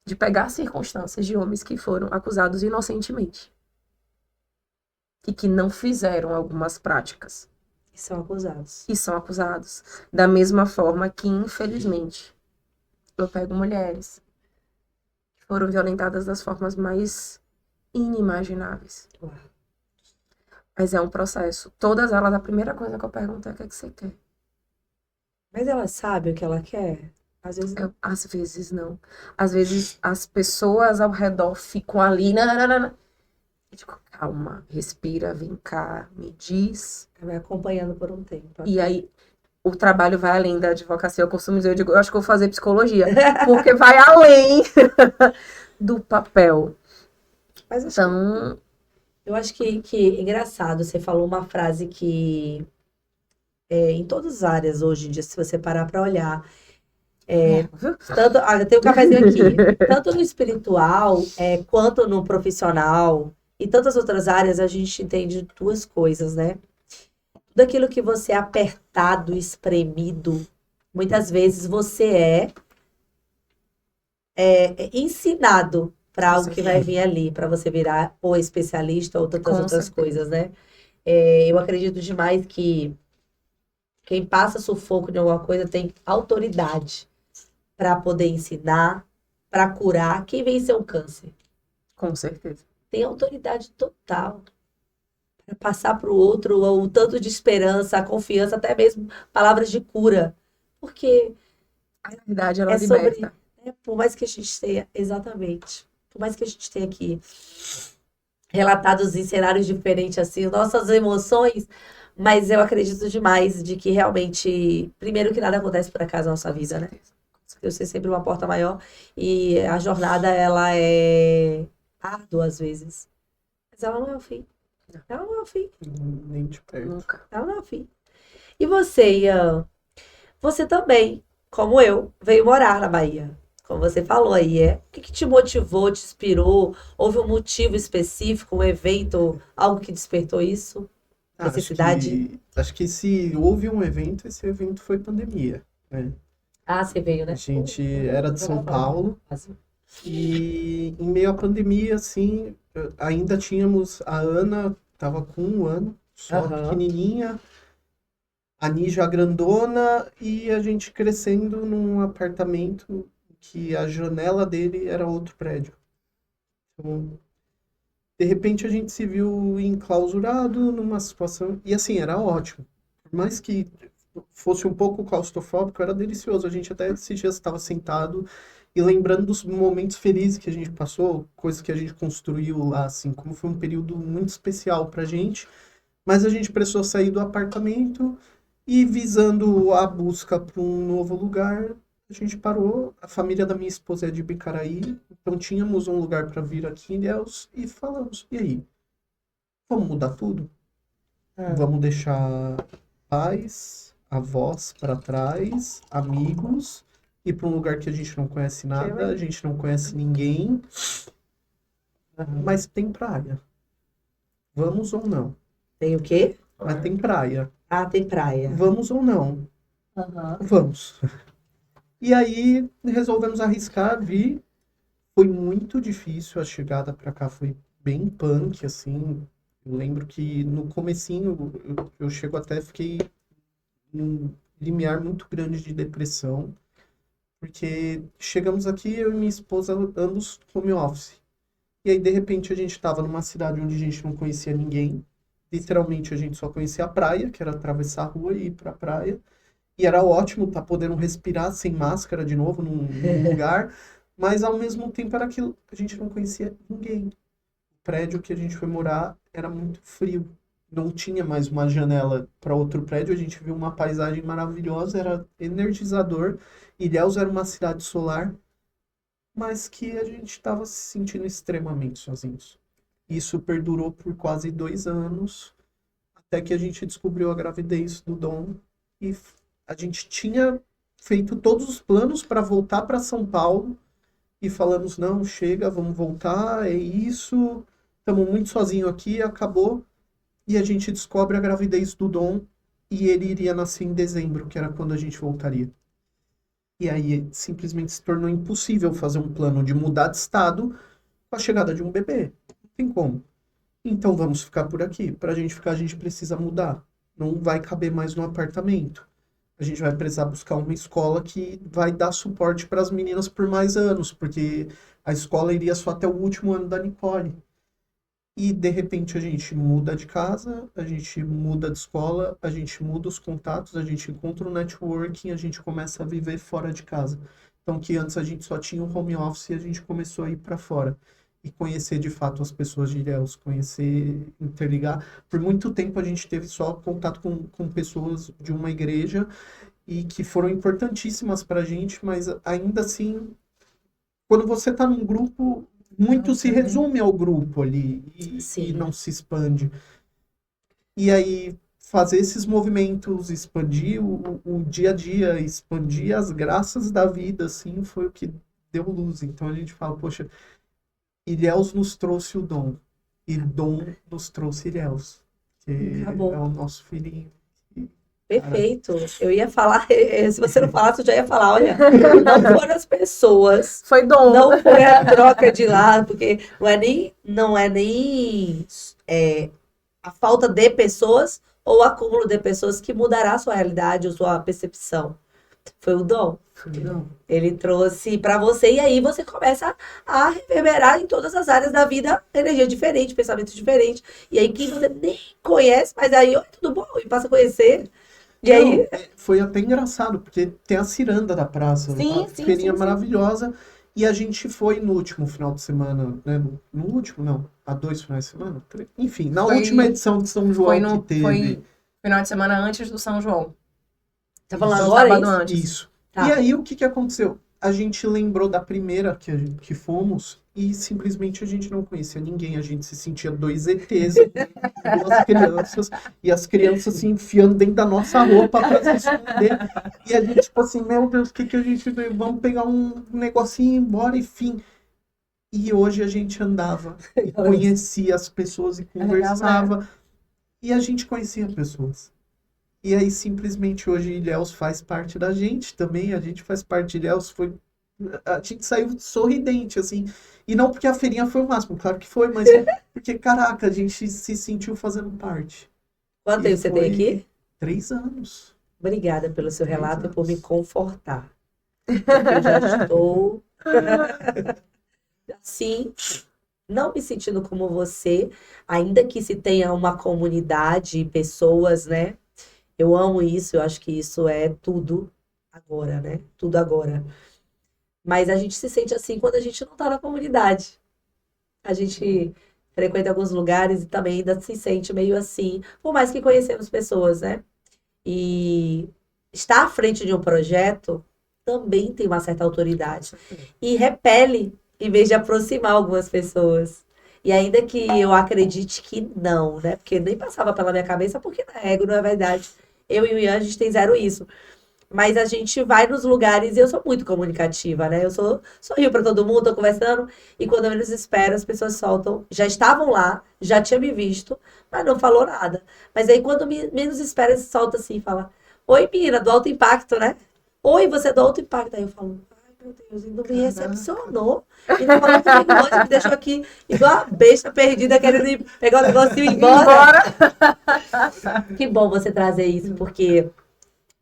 de pegar circunstâncias de homens que foram acusados inocentemente. E que não fizeram algumas práticas. E são acusados. E são acusados. Da mesma forma que, infelizmente, eu pego mulheres que foram violentadas das formas mais inimagináveis. Uau. Mas é um processo. Todas elas, a primeira coisa que eu pergunto é o que é que você quer? Mas ela sabe o que ela quer? Às vezes não. Às vezes não. Às vezes as pessoas ao redor ficam ali. Eu digo, calma, respira, vem cá, me diz. Vai acompanhando por um tempo. E aí, o trabalho vai além da advocacia. Eu costumo dizer, eu acho que eu vou fazer psicologia. Porque vai além do papel. Mas Então, eu acho que é engraçado. Você falou uma frase que em todas as áreas hoje em dia, se você parar para olhar, tanto, eu tenho um cafezinho aqui, tanto no espiritual quanto no profissional e tantas outras áreas, a gente entende 2 coisas, né? Tudo aquilo que você é apertado, espremido, muitas vezes você é ensinado para algo que vai vir ali, para você virar ou especialista ou tantas Com outras certeza. coisas, né? Eu acredito demais que quem passa sufoco de alguma coisa tem autoridade para poder ensinar, para curar. Quem venceu um câncer com certeza. tem autoridade total para passar para o outro o tanto de esperança, a confiança, até mesmo palavras de cura. Porque A verdade, ela é sobre, liberta. por mais que a gente tenha, exatamente, por mais que a gente tenha aqui relatados em cenários diferentes, assim, nossas emoções, mas eu acredito demais de que realmente, primeiro que nada acontece por acaso na nossa vida, né? Deus tem sempre uma porta maior. E a jornada, ela é árdua às vezes. Mas ela não é o fim. Ela não é o fim. Nem de perto. Nunca. Ela não é o fim. E você, Ian? Você também, como eu, veio morar na Bahia. Como você falou aí, O que te motivou, te inspirou? Houve um motivo específico, um evento, algo que despertou isso? Necessidade? Acho que se houve um evento, esse evento foi pandemia, né? Ah, você veio, né? A gente era de São Paulo e em meio à pandemia, assim, ainda tínhamos a Ana, tava com 1 ano, só Aham. pequenininha, a Nígia grandona e a gente crescendo num apartamento que a janela dele era outro prédio. Então, de repente a gente se viu enclausurado numa situação, e assim, era ótimo. Por mais que fosse um pouco claustrofóbico, era delicioso. A gente até esses dias estava sentado e lembrando dos momentos felizes que a gente passou, coisas que a gente construiu lá, assim, como foi um período muito especial pra gente. Mas a gente precisou sair do apartamento e visando a busca para um novo lugar, a gente parou. A família da minha esposa é de Bicaraí, então tínhamos um lugar para vir aqui em Ilhéus e falamos, e aí? Vamos mudar tudo? Vamos deixar pais, avós para trás, amigos, ir para um lugar que a gente não conhece nada, a gente não conhece ninguém, mas tem praia. Vamos ou não? Tem o quê? Mas tem praia. Ah, tem praia. Vamos ou não? Aham. Vamos. E aí resolvemos arriscar, vir. Foi muito difícil, a chegada para cá foi bem punk, assim. Eu lembro que no comecinho eu chego até fiquei num limiar muito grande de depressão, porque chegamos aqui, eu e minha esposa ambos home office. E aí de repente a gente estava numa cidade onde a gente não conhecia ninguém. Literalmente a gente só conhecia a praia, que era atravessar a rua e ir pra praia. E era ótimo estar podendo respirar sem máscara de novo num lugar. Mas ao mesmo tempo era aquilo, a gente não conhecia ninguém. O prédio que a gente foi morar era muito frio. Não tinha mais uma janela para outro prédio. A gente viu uma paisagem maravilhosa, era energizador. Ilhéus era uma cidade solar, mas que a gente estava se sentindo extremamente sozinhos. Isso perdurou por quase 2 anos, até que a gente descobriu a gravidez do Dom. E a gente tinha feito todos os planos para voltar para São Paulo. E falamos, não, chega, vamos voltar, é isso. Estamos muito sozinhos aqui, acabou. E a gente descobre a gravidez do Dom. E ele iria nascer em dezembro, que era quando a gente voltaria. E aí simplesmente se tornou impossível fazer um plano de mudar de estado com a chegada de um bebê. Tem como. Então vamos ficar por aqui. Para a gente ficar, a gente precisa mudar. Não vai caber mais no apartamento. A gente vai precisar buscar uma escola que vai dar suporte para as meninas por mais anos, porque a escola iria só até o último ano da Nicole. E de repente a gente muda de casa, a gente muda de escola, a gente muda os contatos, a gente encontra o networking, a gente começa a viver fora de casa. Então que antes a gente só tinha um home office e a gente começou a ir para fora. E conhecer de fato as pessoas de Ilhéus, conhecer, interligar. Por muito tempo a gente teve só contato com pessoas de uma igreja e que foram importantíssimas para a gente, mas ainda assim, quando você está num grupo, muito se resume ao grupo ali e não se expande. E aí fazer esses movimentos, expandir o dia a dia, expandir as graças da vida, assim, foi o que deu luz. Então a gente fala, poxa, Ilhéus nos trouxe o Dom. E Dom nos trouxe Ilhéus. Que é o nosso filhinho. Perfeito. Eu ia falar, se você não falasse, eu já ia falar, olha, não foram as pessoas. Foi Dom. Não foi a troca de lado, porque não é nem a falta de pessoas ou o acúmulo de pessoas que mudará a sua realidade ou sua percepção. Foi o Dom. Ele trouxe para você e aí você começa a reverberar em todas as áreas da vida, energia diferente, pensamento diferente. E aí quem você nem conhece, mas aí, oi, tudo bom? E passa a conhecer. E aí... Foi até engraçado, porque tem a ciranda da praça, uma feirinha maravilhosa. E a gente foi no último final de semana, né? No último, não, há 2 finais de semana. Enfim, na última edição de São João que teve. Foi final de semana antes do São João. Tá falando Então, agora sábado isso? antes. Isso. Tá. E aí, o que aconteceu? a gente lembrou da primeira que fomos e simplesmente a gente não conhecia ninguém. A gente se sentia dois ETs, duas crianças, e as crianças se enfiando dentro da nossa roupa pra se esconder. E a gente, tipo assim, meu Deus, o que a gente... Vamos pegar um negocinho e ir embora, enfim. E hoje a gente andava, e conhecia as pessoas e conversava. E a gente conhecia pessoas. E aí, simplesmente, hoje, Ilhéus faz parte da gente também. A gente faz parte de Ilhéus. A gente saiu sorridente, assim. E não porque a feirinha foi o máximo, claro que foi, mas porque, caraca, a gente se sentiu fazendo parte. Quanto tempo você tem aqui? 3 anos. Obrigada pelo seu 3 relato e por me anos. confortar. Porque eu já estou assim, não me sentindo como você, ainda que se tenha uma comunidade, pessoas, né? Eu amo isso, eu acho que isso é tudo agora, né? Tudo agora. Mas a gente se sente assim quando a gente não tá na comunidade. A gente frequenta alguns lugares e também ainda se sente meio assim, por mais que conhecemos pessoas, né? E estar à frente de um projeto também tem uma certa autoridade. E repele, em vez de aproximar algumas pessoas. E ainda que eu acredite que não, né? Porque nem passava pela minha cabeça, porque não é ego, não é verdade. Eu e o Ian, a gente tem zero isso. Mas a gente vai nos lugares e eu sou muito comunicativa, né? Eu sorrio pra todo mundo, tô conversando. E quando eu menos espero, as pessoas soltam. Já estavam lá, já tinha me visto, mas não falou nada. Mas aí quando menos espera, se solta assim e fala: Oi, Pina, do Alto Impacto, né? Oi, você é do Alto Impacto. Aí eu falo: Ai, meu Deus, ainda me recepcionou. E não falou comigo hoje, me deixou aqui igual a besta perdida, querendo pegar o negocinho e ir embora. Que bom você trazer isso, porque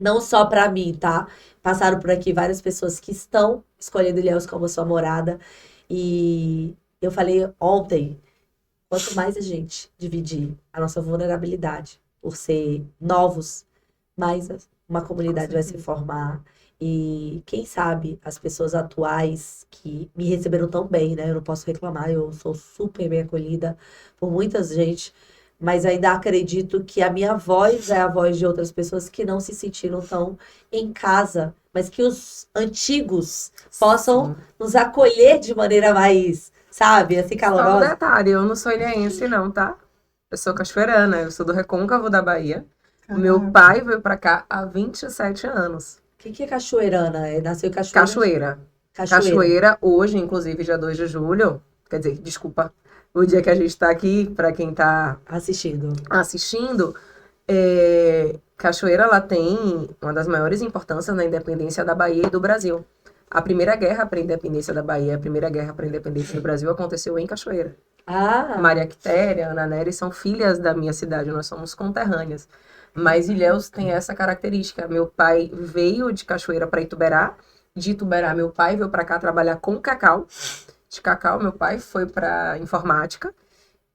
não só pra mim, tá? Passaram por aqui várias pessoas que estão escolhendo Ilhéus como sua morada. E eu falei ontem, quanto mais a gente dividir a nossa vulnerabilidade por ser novos, mais uma comunidade vai se formar. E quem sabe as pessoas atuais que me receberam tão bem, né? Eu não posso reclamar, eu sou super bem acolhida por muita gente, mas ainda acredito que a minha voz é a voz de outras pessoas que não se sentiram tão em casa, mas que os antigos possam nos acolher de maneira mais, sabe, assim, Só um calorosa. detalhe, eu não sou ilhéense não, tá? Eu sou cachoeirana, eu sou do Recôncavo da Bahia. Meu pai veio pra cá há 27 anos. O que é cachoeirana? Nasceu em Cachoeira? Cachoeira. Cachoeira. Cachoeira, hoje, inclusive, dia 2 de julho, quer dizer, desculpa, o dia que a gente tá aqui, pra quem tá Assistindo. assistindo, Cachoeira, ela tem uma das maiores importâncias na independência da Bahia e do Brasil. A primeira guerra para a independência da Bahia, a primeira guerra para a independência do Brasil aconteceu em Cachoeira. Ah, Maria Quitéria, Ana Nery são filhas da minha cidade, nós somos conterrâneas. Mas Ilhéus tem essa característica. Meu pai veio de Cachoeira para Ituberá. De Ituberá, meu pai veio para cá trabalhar com cacau. De cacau, meu pai foi para informática.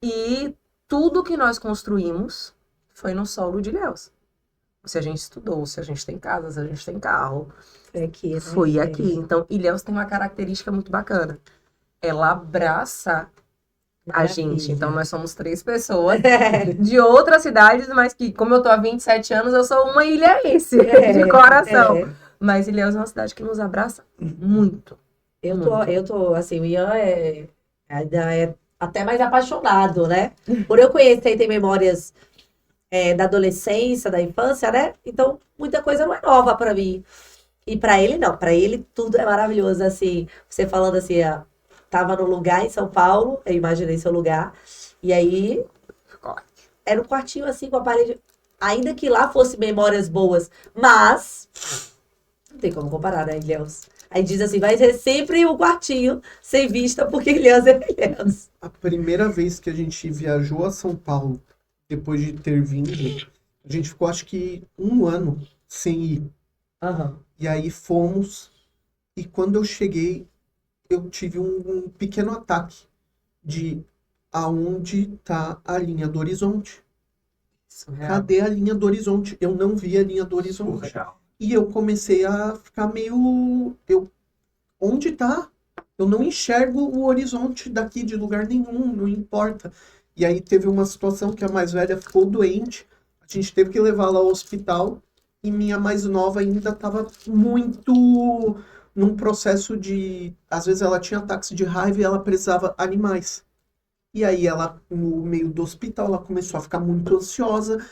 E tudo que nós construímos foi no solo de Ilhéus. Se a gente estudou, se a gente tem casa, se a gente tem carro, foi aqui, né? foi aqui. Então, Ilhéus tem uma característica muito bacana. Ela abraça a gente. Então, nós somos 3 pessoas de outras cidades, mas que, como eu tô há 27 anos, eu sou uma ilhéense de coração. Mas Ilhéus é uma cidade que nos abraça muito. Eu tô, assim, o Ian ainda é até mais apaixonado, né? Por eu conhecer, tem memórias da adolescência, da infância, né? Então, muita coisa não é nova pra mim. E pra ele, não. Pra ele, tudo é maravilhoso, assim. Você falando assim, tava no lugar em São Paulo, eu imaginei seu lugar. E aí, era um quartinho assim, com a parede. Ainda que lá fosse memórias boas, mas não tem como comparar, né, Ilhéus? Aí diz assim, vai ser sempre um quartinho sem vista, porque Ilhéus é Ilhéus. A primeira vez que a gente viajou a São Paulo, depois de ter vindo, a gente ficou acho que 1 ano sem ir. Uhum. E aí fomos, e quando eu cheguei, eu tive um pequeno ataque de aonde tá a linha do horizonte. Cadê a linha do horizonte? Eu não vi a linha do horizonte. E eu comecei a ficar meio... onde tá? Eu não enxergo o horizonte daqui de lugar nenhum, não importa. E aí teve uma situação que a mais velha ficou doente, a gente teve que levá-la ao hospital, e minha mais nova ainda estava muito num processo de... Às vezes ela tinha ataques de raiva e ela precisava animais. E aí ela, no meio do hospital, ela começou a ficar muito ansiosa.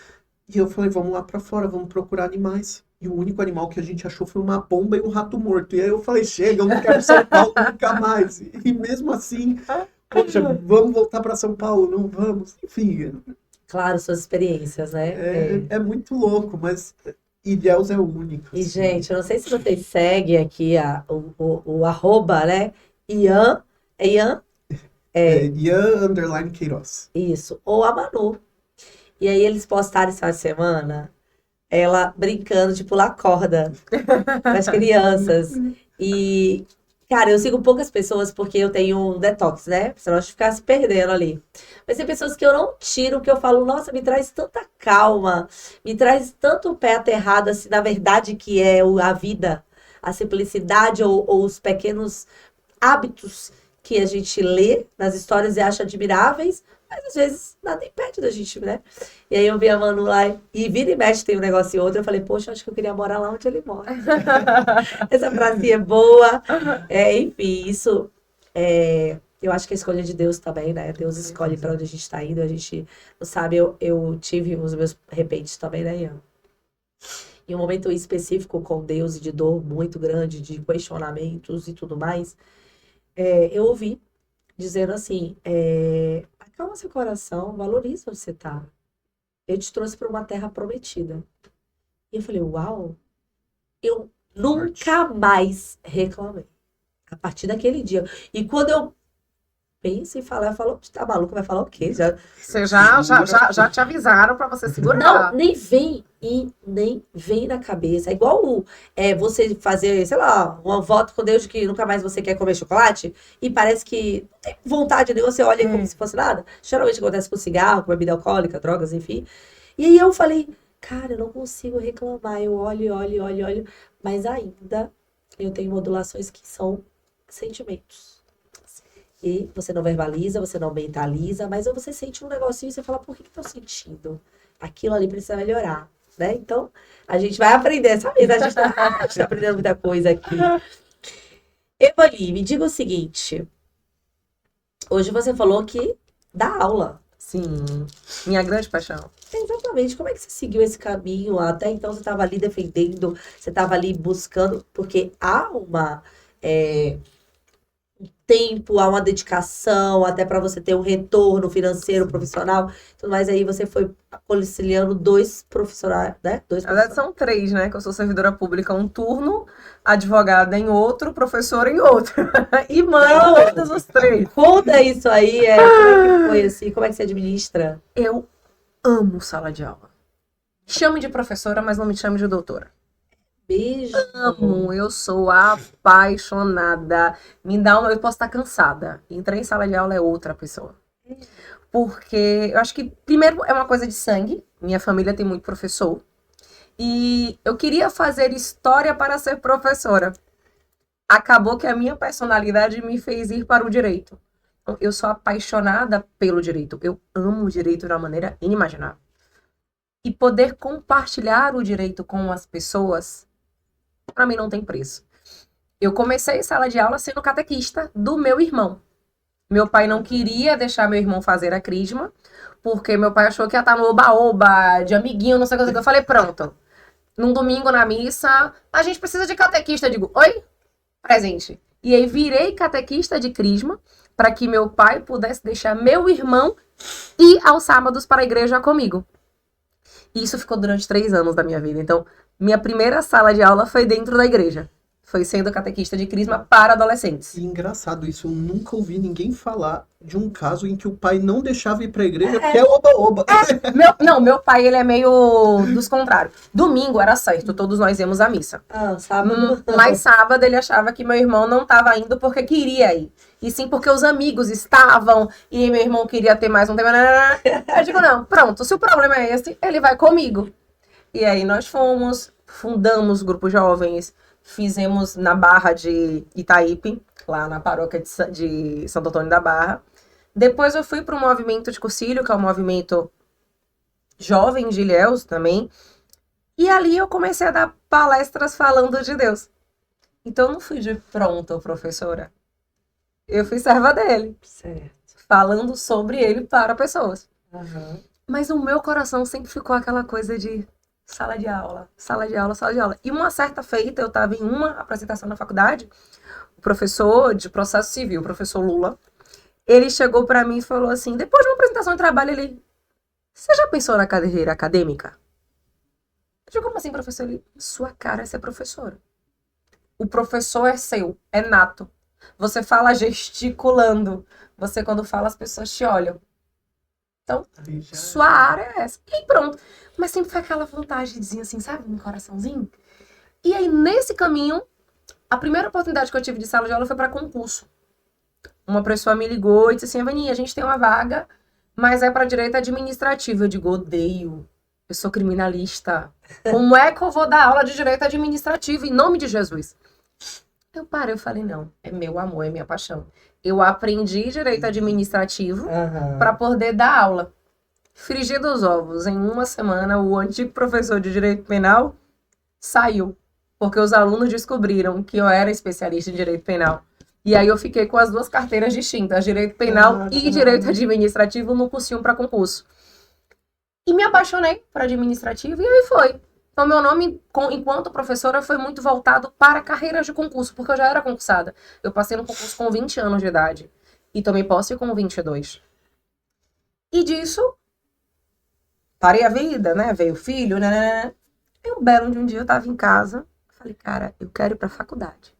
E eu falei, vamos lá pra fora, vamos procurar animais. E o único animal que a gente achou foi uma pomba e um rato morto. E aí eu falei, chega, eu não quero São Paulo nunca mais. E mesmo assim, poxa, vamos voltar pra São Paulo, não vamos. Enfim, Claro, suas experiências, né? é muito louco, mas Ilhéus é o único. E, assim. gente, eu não sei se vocês seguem aqui o arroba, né? Ian, é Ian? Ian _ Queiroz. Isso, ou a Manu. E aí eles postaram essa semana ela brincando de pular corda com as crianças. E, cara, eu sigo poucas pessoas porque eu tenho um detox, né? Senão eu ficar se perdendo ali. Mas tem pessoas que eu não tiro, que eu falo, nossa, me traz tanta calma, me traz tanto pé aterrado, assim, na verdade que é a vida, a simplicidade ou os pequenos hábitos que a gente lê nas histórias e acha admiráveis, mas às vezes nada impede da gente, né? E aí eu vi a Manu lá e vira e mexe, tem um negócio e outro. Eu falei, poxa, acho que eu queria morar lá onde ele mora. Essa pracinha é boa. Enfim, isso eu acho que é a escolha de Deus também, né? Deus escolhe para onde a gente está indo. A gente não sabe, eu tive os meus repentes também, né, Ian? Em um momento específico com Deus e de dor muito grande, de questionamentos e tudo mais, eu ouvi dizendo assim, acalma seu coração, valoriza onde você tá. Eu te trouxe para uma terra prometida. E eu falei, uau, eu nunca mais reclamei. A partir daquele dia. E quando eu penso em falar, eu falo, tá maluco, vai falar o quê? Você já te avisaram pra você segurar. Não, nem vem na cabeça. É igual você fazer, sei lá, uma voto com Deus de que nunca mais você quer comer chocolate e parece que não tem vontade nenhuma, você olha como se fosse nada. Geralmente acontece com cigarro, com bebida alcoólica, drogas, enfim. E aí eu falei, cara, eu não consigo reclamar. Eu olho, mas ainda eu tenho modulações que são sentimentos. E você não verbaliza, você não mentaliza, mas você sente um negocinho e você fala, por que eu tô sentindo? Aquilo ali precisa melhorar, né? Então, a gente vai aprender, sabe? A gente tá aprendendo muita coisa aqui. Evani, me diga o seguinte. Hoje você falou que dá aula. Sim, minha grande paixão. Exatamente. Como é que você seguiu esse caminho? Até então você estava ali defendendo, você estava ali buscando, porque há um tempo, há uma dedicação, até para você ter um retorno financeiro, profissional, tudo mais. Aí você foi conciliando dois profissionais, né? Na verdade, são 3, né? Que eu sou servidora pública um turno, advogada em outro, professora em outro. E mãe em todos os 3. Conta isso aí, como é que foi assim? Como é que você administra? Eu amo sala de aula. Chame de professora, mas não me chame de doutora. Beijo. Amo, eu sou apaixonada. Eu posso estar cansada. Entrar em sala de aula é outra pessoa. Porque eu acho que, primeiro, é uma coisa de sangue. Minha família tem muito professor. E eu queria fazer história para ser professora. Acabou que a minha personalidade me fez ir para o direito. Eu sou apaixonada pelo direito. Eu amo o direito de uma maneira inimaginável. E poder compartilhar o direito com as pessoas, para mim não tem preço. Eu comecei sala de aula sendo catequista do meu irmão. Meu pai não queria deixar meu irmão fazer a crisma, porque meu pai achou que ia estar no oba-oba, de amiguinho, não sei o que. Eu falei, pronto. Num domingo na missa, a gente precisa de catequista. Eu digo, oi? Presente. E aí virei catequista de crisma, para que meu pai pudesse deixar meu irmão ir aos sábados para a igreja comigo. E isso ficou durante 3 anos da minha vida. Então, minha primeira sala de aula foi dentro da igreja. Foi sendo catequista de crisma para adolescentes. E engraçado isso, eu nunca ouvi ninguém falar de um caso em que o pai não deixava ir pra igreja porque é oba-oba. Meu pai, ele é meio dos contrários. Domingo era certo, todos nós íamos à missa. Sábado. Mas sábado ele achava que meu irmão não estava indo porque queria ir. E sim porque os amigos estavam e meu irmão queria ter mais um tema. Eu digo, não, pronto, se o problema é esse, ele vai comigo. E aí nós fundamos grupo jovens, fizemos na Barra de Itaípe, lá na paróquia de Santo Antônio da Barra. Depois eu fui para o movimento de Cursilho, que é um movimento jovem de Ilhéus também. E ali eu comecei a dar palestras falando de Deus. Então eu não fui de pronto, professora. Eu fui serva dele, Certo. falando sobre ele para pessoas. Aham. Mas o meu coração sempre ficou aquela coisa de sala de aula, sala de aula, sala de aula. E uma certa feita, eu estava em uma apresentação na faculdade, o professor de processo civil, o professor Lula, ele chegou para mim e falou assim, depois de uma apresentação de trabalho, ele, você já pensou na carreira acadêmica? Eu digo, como assim, professor? Ele, sua cara é ser professora. O professor é seu, é nato. Você fala gesticulando. Você, quando fala, as pessoas te olham. Então, Aí já- sua área é essa. E pronto. Mas sempre foi aquela vontadezinha assim, sabe? No coraçãozinho. E aí, nesse caminho, a primeira oportunidade que eu tive de sala de aula foi para concurso. Uma pessoa me ligou e disse assim, Evani, a gente tem uma vaga, mas é para direito administrativo. Eu digo, odeio. Eu sou criminalista. Como é que eu vou dar aula de direito administrativo em nome de Jesus? Eu parei, eu falei, não, é meu amor, é minha paixão. Eu aprendi direito administrativo Aham. para poder dar aula. Frigir dos ovos, em uma semana, o antigo professor de direito penal saiu, porque os alunos descobriram que eu era especialista em direito penal. E aí eu fiquei com as duas carteiras distintas, direito penal e direito administrativo, no cursinho para concurso. E me apaixonei por administrativo e aí foi. Então, meu nome, enquanto professora, foi muito voltado para carreiras de concurso, porque eu já era concursada. Eu passei no concurso com 20 anos de idade. E tomei posse com 22. E disso, parei a vida, né? Veio o filho, né? E um belo de um dia eu tava em casa. Falei, cara, eu quero ir pra faculdade.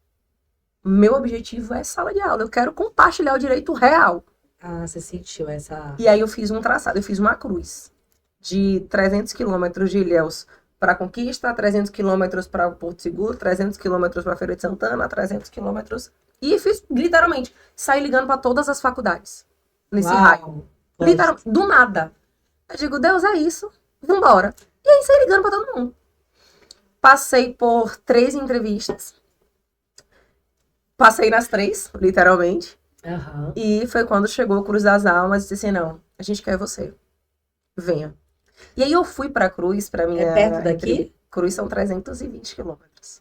Meu objetivo é sala de aula. Eu quero compartilhar o direito real. Ah, você sentiu essa... E aí eu fiz um traçado, eu fiz uma cruz de 300 quilômetros de Ilhéus para Conquista, 300 quilômetros para Porto Seguro, 300 quilômetros para Feira de Santana, 300 quilômetros... E fiz, literalmente, saí ligando para todas as faculdades, nesse raio. Literalmente, do nada. Eu digo, Deus, é isso, vambora. E aí saí ligando para todo mundo. Passei por 3 entrevistas. Passei nas 3, literalmente. Aham. E foi quando chegou o Cruz das Almas e disse assim, não, a gente quer você. Venha. E aí eu fui pra Cruz, pra minha... É perto daqui? Cruz são 320 quilômetros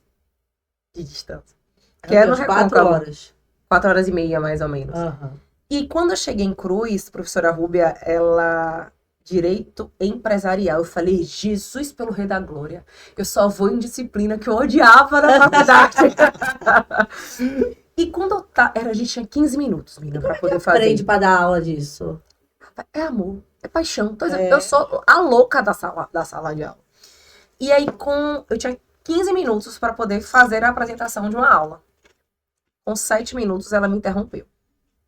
de distância. Que é no umas 4 Recôncavo. horas. 4 horas e meia, mais ou menos. Aham. E quando eu cheguei em Cruz, professora Rúbia, ela... Direito empresarial. Eu falei, Jesus pelo Rei da Glória. Eu só vou em disciplina que eu odiava na faculdade. E quando eu a gente tinha 15 minutos, menina, pra poder fazer. Aprende pra dar aula disso. É amor, é paixão. Eu sou a louca da sala de aula. E aí, eu tinha 15 minutos para poder fazer a apresentação de uma aula. Com 7 minutos, ela me interrompeu.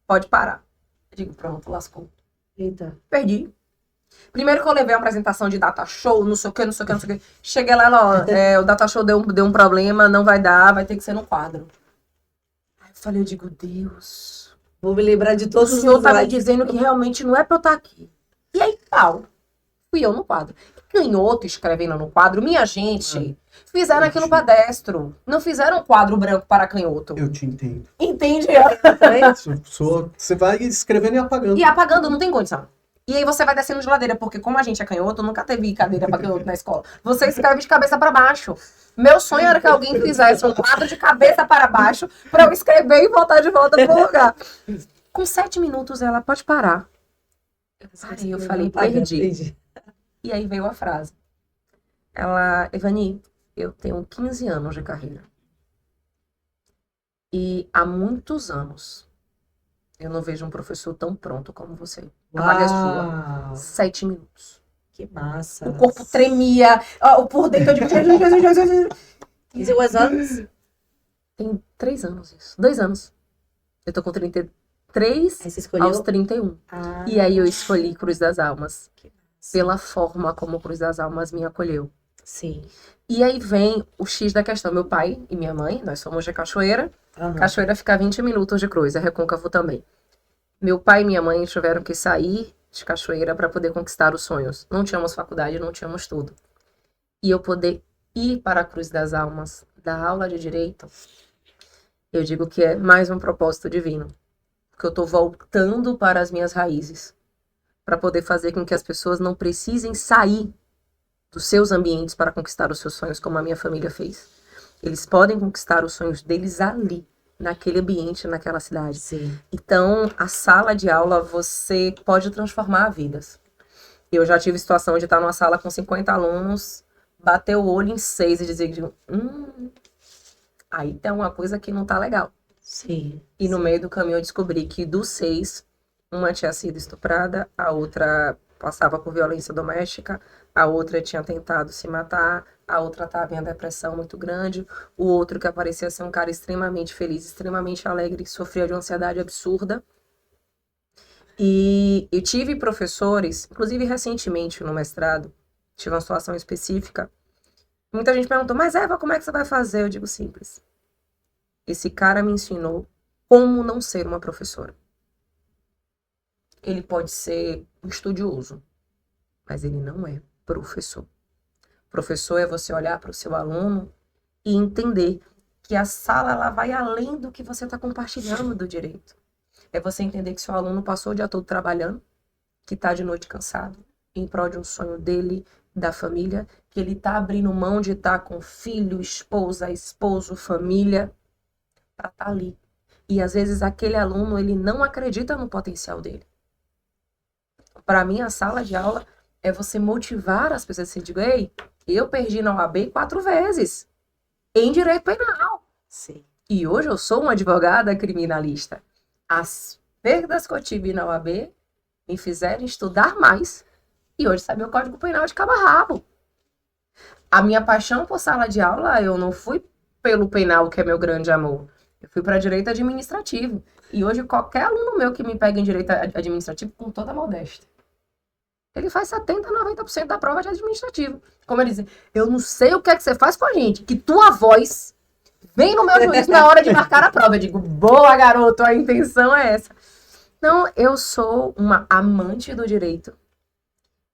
Pode parar. Eu digo, pronto, lascou. Eita. Perdi. Primeiro que eu levei uma apresentação de data show, não sei o que, não sei o que, não sei o que. Cheguei lá, ó, o data show deu um problema, não vai dar, vai ter que ser no quadro. Aí eu falei, eu digo, Deus... Vou me lembrar de O todos os senhor tá me slides. dizendo que realmente não é pra eu estar aqui. E aí, pau. Fui eu no quadro. Canhoto escrevendo no quadro. Minha gente, fizeram aquilo para destro. Não fizeram um quadro branco para canhoto. Eu te entendo. Entende? Você vai escrevendo e apagando. E apagando, não tem condição. E aí você vai descendo de ladeira, porque como a gente é canhoto, nunca teve cadeira para canhoto na escola. Você escreve de cabeça para baixo. Meu sonho era que alguém fizesse um quadro de cabeça para baixo para eu escrever e voltar de volta pro lugar. Com 7 minutos ela pode parar. Aí eu falei, perdi. E aí veio a frase. Ela, Evani, eu tenho 15 anos de carreira. E há muitos anos eu não vejo um professor tão pronto como você. A vaga é sua. 7 minutos. Que massa. O corpo tremia. O por dentro eu digo, Jesus. 15 anos? Tem 3 anos isso. 2 anos. Eu tô com 33 Aí você escolheu? aos 31. Ah, E aí eu escolhi Cruz das Almas. que massa. Pela forma como Cruz das Almas me acolheu. Sim. E aí vem o X da questão. Meu pai e minha mãe, nós somos de Cachoeira. Aham. Cachoeira fica a 20 minutos de Cruz, é Recôncavo também. Meu pai e minha mãe tiveram que sair de Cachoeira para poder conquistar os sonhos. Não tínhamos faculdade, não tínhamos tudo. E eu poder ir para a Cruz das Almas, dar aula de direito, eu digo que é mais um propósito divino. Porque eu estou voltando para as minhas raízes. Para poder fazer com que as pessoas não precisem sair dos seus ambientes para conquistar os seus sonhos, como a minha família fez. Eles podem conquistar os sonhos deles ali, naquele ambiente, naquela cidade. Sim. Então, a sala de aula, você pode transformar vidas. Eu já tive situação de estar numa sala com 50 alunos, bater o olho em 6 e dizer, aí tem uma coisa que não tá legal. Sim. E no meio do caminho eu descobri que dos 6, uma tinha sido estuprada, a outra passava por violência doméstica, a outra tinha tentado se matar, a outra estava em uma depressão muito grande, o outro que parecia ser um cara extremamente feliz, extremamente alegre, sofria de uma ansiedade absurda. E eu tive professores, inclusive recentemente no mestrado, tive uma situação específica. Muita gente perguntou, mas Eva, como é que você vai fazer? Eu digo simples. Esse cara me ensinou como não ser uma professora. Ele pode ser um estudioso, mas ele não é professor. Professor é você olhar para o seu aluno e entender que a sala ela vai além do que você está compartilhando do direito. É você entender que seu aluno passou o dia todo trabalhando, que está de noite cansado, em prol de um sonho dele, da família, que ele está abrindo mão de estar com filho, esposa, esposo, família, para estar ali. E às vezes aquele aluno ele não acredita no potencial dele. Para mim, a sala de aula é você motivar as pessoas assim, digo, ei, eu perdi na OAB 4 vezes em direito penal. Sim. E hoje eu sou uma advogada criminalista. As perdas que eu tive na OAB me fizeram estudar mais e hoje saber o Código Penal de cabo a rabo. A minha paixão por sala de aula, eu não fui pelo penal, que é meu grande amor. Eu fui para direito administrativo. E hoje qualquer aluno meu que me pega em direito administrativo, com toda a modéstia, ele faz 70%, 90% da prova de administrativo. Como ele diz, eu não sei o que é que você faz com a gente, que tua voz vem no meu juízo na hora de marcar a prova. Eu digo, boa, garoto, a intenção é essa. Então, eu sou uma amante do direito,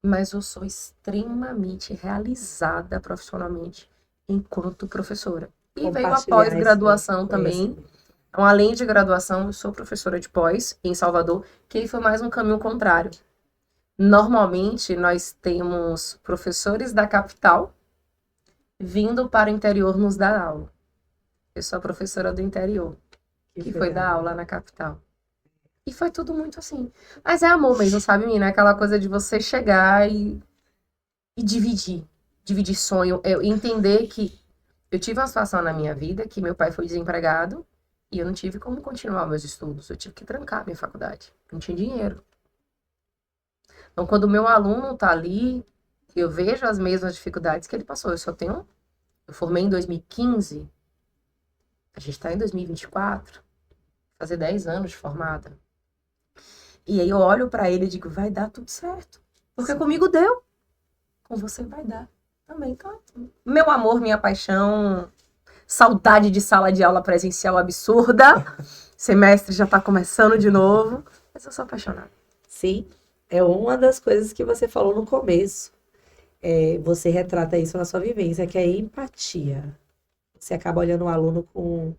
mas eu sou extremamente realizada profissionalmente enquanto professora. E veio a Compartilhar pós-graduação esse também. conhecimento. Então, além de graduação, eu sou professora de pós em Salvador, que aí foi mais um caminho contrário. Normalmente, nós temos professores da capital vindo para o interior nos dar aula. Eu sou a professora do interior, que foi dar aula na capital. E foi tudo muito assim. Mas é amor mesmo, sabe, menina? É aquela coisa de você chegar e dividir. Dividir sonho. Eu entender que eu tive uma situação na minha vida que meu pai foi desempregado e eu não tive como continuar meus estudos. Eu tive que trancar minha faculdade. Não tinha dinheiro. Então, quando o meu aluno tá ali, eu vejo as mesmas dificuldades que ele passou. Eu formei em 2015, a gente tá em 2024, fazer 10 anos de formada. E aí eu olho pra ele e digo, vai dar tudo certo. Porque comigo deu. Com você vai dar. Também tá. Meu amor, minha paixão, saudade de sala de aula presencial absurda. Semestre já tá começando de novo. Mas eu sou apaixonada. Sim, é uma das coisas que você falou no começo. Você retrata isso na sua vivência, que é a empatia. Você acaba olhando o aluno com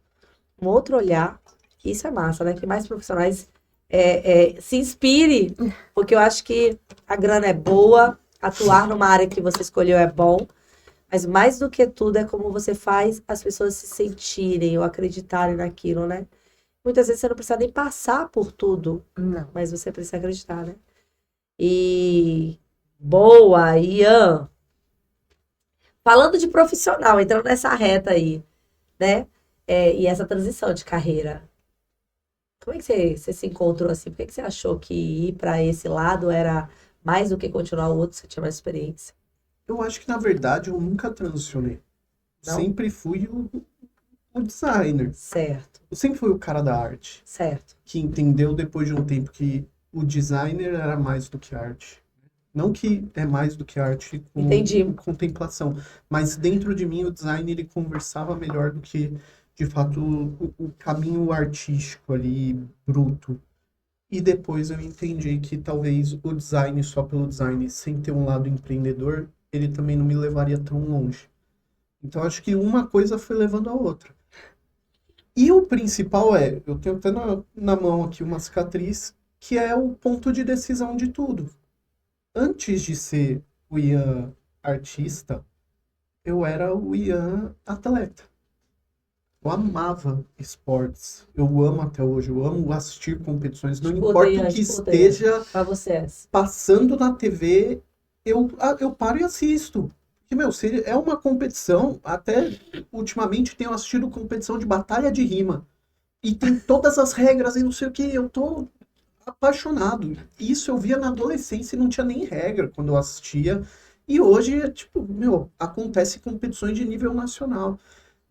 um outro olhar. Isso é massa, né? Que mais profissionais se inspire, porque eu acho que a grana é boa, atuar numa área que você escolheu é bom, mas mais do que tudo é como você faz as pessoas se sentirem ou acreditarem naquilo, né? Muitas vezes você não precisa nem passar por tudo, Não. mas você precisa acreditar, né? E boa, Ian. Falando de profissional, entrando nessa reta aí, né? E essa transição de carreira. Como é que você se encontrou assim? Por que você achou que ir para esse lado era mais do que continuar o outro, você tinha mais experiência? Eu acho que, na verdade, eu nunca transicionei. Não? Sempre fui o designer. Certo, Eu sempre fui o cara da arte, certo. que entendeu depois de um tempo que o designer era mais do que arte. Não que é mais do que arte com Entendi. contemplação, mas dentro de mim o design ele conversava melhor do que, de fato, o caminho artístico ali, bruto. E depois eu entendi que talvez o design só pelo design, sem ter um lado empreendedor, ele também não me levaria tão longe. Então acho que uma coisa foi levando a outra. E o principal eu tenho até na mão aqui uma cicatriz, que é o ponto de decisão de tudo. Antes de ser o Ian artista, eu era o Ian atleta. Eu amava esportes. Eu amo até hoje. Eu amo assistir competições. Não Escuta, importa Ian, o que escuta, Ian. esteja Pra vocês. passando na TV, eu paro e assisto. Porque, meu, se é uma competição, até ultimamente tenho assistido competição de batalha de rima. E tem todas as regras e não sei o que. Eu tô apaixonado. Isso eu via na adolescência e não tinha nem regra quando eu assistia. E hoje, é tipo, meu, acontece competições de nível nacional.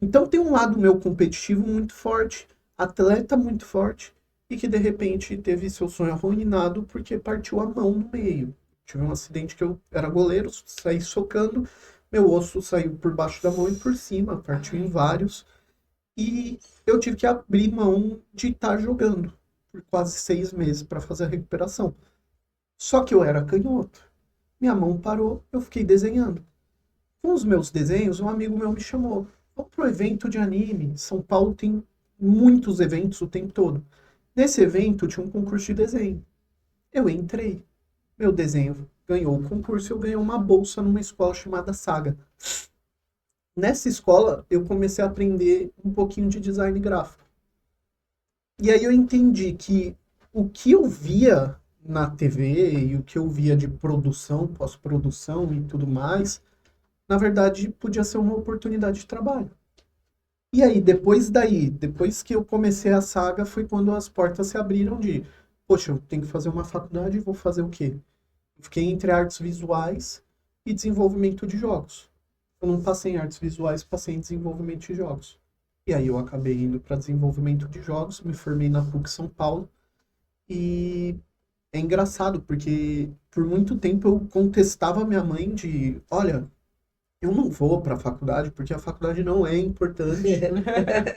Então tem um lado meu competitivo muito forte, atleta muito forte, e que de repente teve seu sonho arruinado porque partiu a mão no meio. Tive um acidente que eu era goleiro, saí socando, meu osso saiu por baixo da mão e por cima, partiu em vários. E eu tive que abrir mão de estar jogando por quase 6 meses para fazer a recuperação. Só que eu era canhoto. Minha mão parou, eu fiquei desenhando. Com os meus desenhos, um amigo meu me chamou. Vamos pro evento de anime. São Paulo tem muitos eventos o tempo todo. Nesse evento tinha um concurso de desenho. Eu entrei. Meu desenho ganhou o concurso e eu ganhei uma bolsa numa escola chamada Saga. Nessa escola, eu comecei a aprender um pouquinho de design gráfico. E aí eu entendi que o que eu via na TV e o que eu via de produção, pós-produção e tudo mais, na verdade, podia ser uma oportunidade de trabalho. E aí, depois que eu comecei a Saga, foi quando as portas se abriram de, poxa, eu tenho que fazer uma faculdade e vou fazer o quê? Eu fiquei entre artes visuais e desenvolvimento de jogos. Eu não passei em artes visuais, passei em desenvolvimento de jogos. E aí eu acabei indo para desenvolvimento de jogos, me formei na PUC São Paulo. E é engraçado, porque por muito tempo eu contestava minha mãe de, olha, eu não vou para a faculdade porque a faculdade não é importante.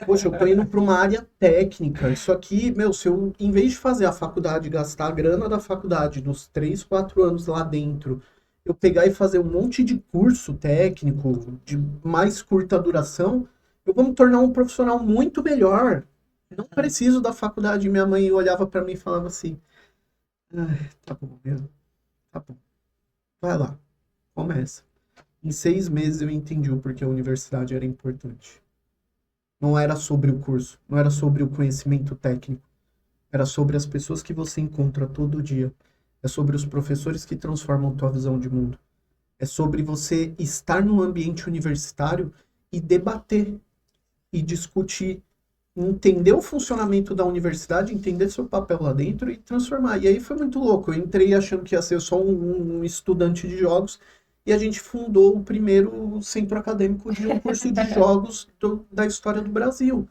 Poxa, eu tô indo para uma área técnica. Isso aqui, meu, se eu, em vez de fazer a faculdade, gastar a grana da faculdade dos 3, 4 anos lá dentro, eu pegar e fazer um monte de curso técnico, de mais curta duração, eu vou me tornar um profissional muito melhor. Não preciso da faculdade. Minha mãe olhava para mim e falava assim, tá bom, meu, tá bom. Vai lá, começa. Em 6 meses eu entendi o porquê a universidade era importante. Não era sobre o curso, não era sobre o conhecimento técnico. Era sobre as pessoas que você encontra todo dia. É sobre os professores que transformam tua visão de mundo. É sobre você estar no ambiente universitário e debater e discutir, entender o funcionamento da universidade, entender seu papel lá dentro e transformar. E aí foi muito louco. Eu entrei achando que ia ser só um estudante de jogos e a gente fundou o primeiro centro acadêmico de um curso de jogos da história do Brasil.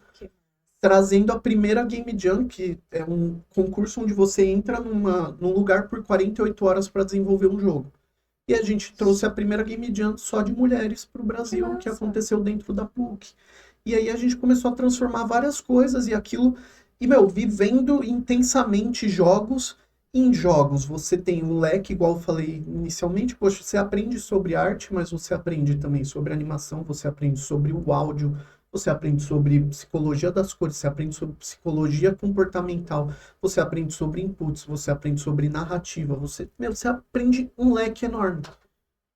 Trazendo a primeira Game Jam, que é um concurso onde você entra num lugar por 48 horas para desenvolver um jogo. E a gente trouxe a primeira Game Jam só de mulheres para o Brasil, que aconteceu dentro da PUC. E aí a gente começou a transformar várias coisas e aquilo... E, meu, vivendo intensamente jogos. Em jogos você tem um leque, igual eu falei inicialmente, poxa, você aprende sobre arte, mas você aprende também sobre animação, você aprende sobre o áudio, você aprende sobre psicologia das cores, você aprende sobre psicologia comportamental, você aprende sobre inputs, você aprende sobre narrativa, você aprende um leque enorme.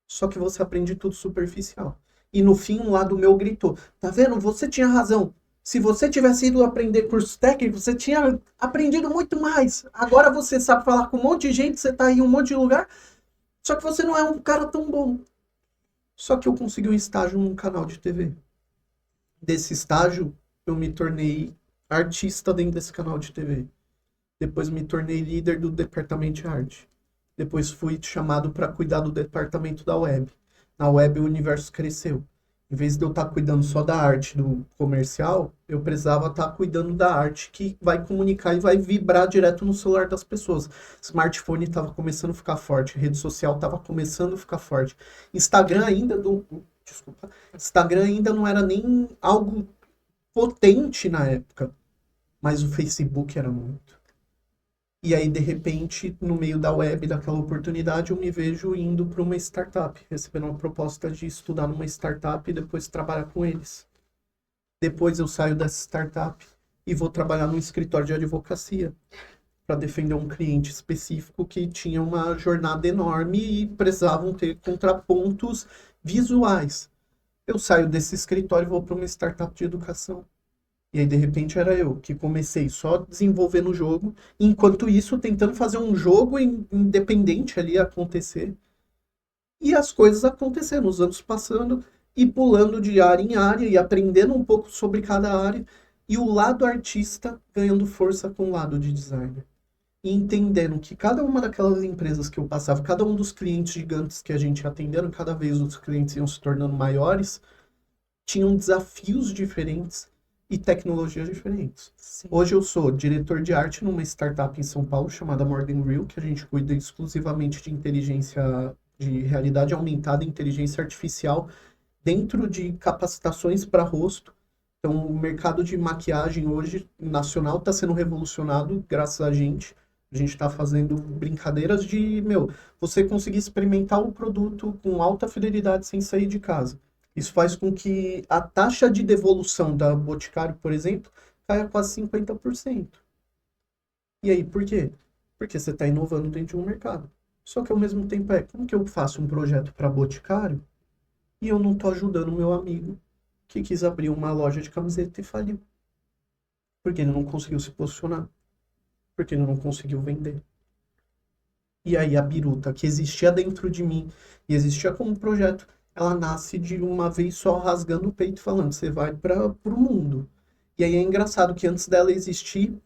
Só que você aprende tudo superficial. E no fim, um lado meu gritou, tá vendo? Você tinha razão. Se você tivesse ido aprender cursos técnicos, você tinha aprendido muito mais. Agora você sabe falar com um monte de gente, você tá em um monte de lugar, só que você não é um cara tão bom. Só que eu consegui um estágio num canal de TV. Desse estágio, eu me tornei artista dentro desse canal de TV. Depois me tornei líder do departamento de arte. Depois fui chamado para cuidar do departamento da web. Na web o universo cresceu. Em vez de eu estar cuidando só da arte do comercial, eu precisava estar cuidando da arte que vai comunicar e vai vibrar direto no celular das pessoas. Smartphone estava começando a ficar forte, rede social estava começando a ficar forte. Instagram ainda não era nem algo potente na época, mas o Facebook era muito. E aí, de repente, no meio da web, daquela oportunidade, eu me vejo indo para uma startup, recebendo uma proposta de estudar numa startup e depois trabalhar com eles. Depois eu saio dessa startup e vou trabalhar num escritório de advocacia para defender um cliente específico que tinha uma jornada enorme e precisavam ter contrapontos visuais. Eu saio desse escritório e vou para uma startup de educação. E aí, de repente, era eu que comecei só desenvolvendo o jogo, enquanto isso, tentando fazer um jogo independente ali acontecer. E as coisas acontecendo, os anos passando e pulando de área em área e aprendendo um pouco sobre cada área. E o lado artista ganhando força com o lado de designer. E entendendo que cada uma daquelas empresas que eu passava, cada um dos clientes gigantes que a gente ia atendendo, cada vez os clientes iam se tornando maiores, tinham desafios diferentes e tecnologias diferentes. Sim. Hoje eu sou diretor de arte numa startup em São Paulo chamada Morgan Real, que a gente cuida exclusivamente de inteligência, de realidade aumentada e inteligência artificial dentro de capacitações para rosto. Então, o mercado de maquiagem hoje nacional está sendo revolucionado graças a gente. A gente está fazendo brincadeiras de, você conseguir experimentar o produto com alta fidelidade sem sair de casa. Isso faz com que a taxa de devolução da Boticário, por exemplo, caia quase 50%. E aí, por quê? Porque você está inovando dentro de um mercado. Só que ao mesmo tempo como que eu faço um projeto para Boticário e eu não estou ajudando o meu amigo que quis abrir uma loja de camiseta e faliu? Porque ele não conseguiu se posicionar. Porque ele não conseguiu vender. E aí a biruta que existia dentro de mim e existia como projeto, ela nasce de uma vez só rasgando o peito falando, você vai para o mundo. E aí é engraçado que antes dela existir,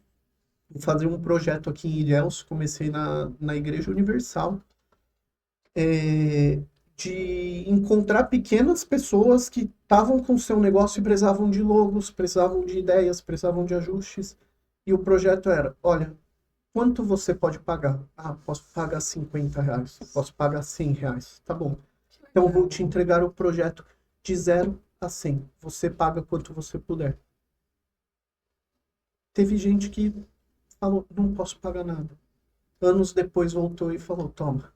eu fazia um projeto aqui em Ilhéus, comecei na Igreja Universal, de encontrar pequenas pessoas que estavam com seu negócio e precisavam de logos, precisavam de ideias, precisavam de ajustes. E o projeto era, olha, quanto você pode pagar? Ah, posso pagar R$ 50, posso pagar R$ 100. Tá bom. Então eu vou te entregar o projeto de 0 a 100. Você paga quanto você puder. Teve gente que falou, não posso pagar nada. Anos depois voltou e falou, toma,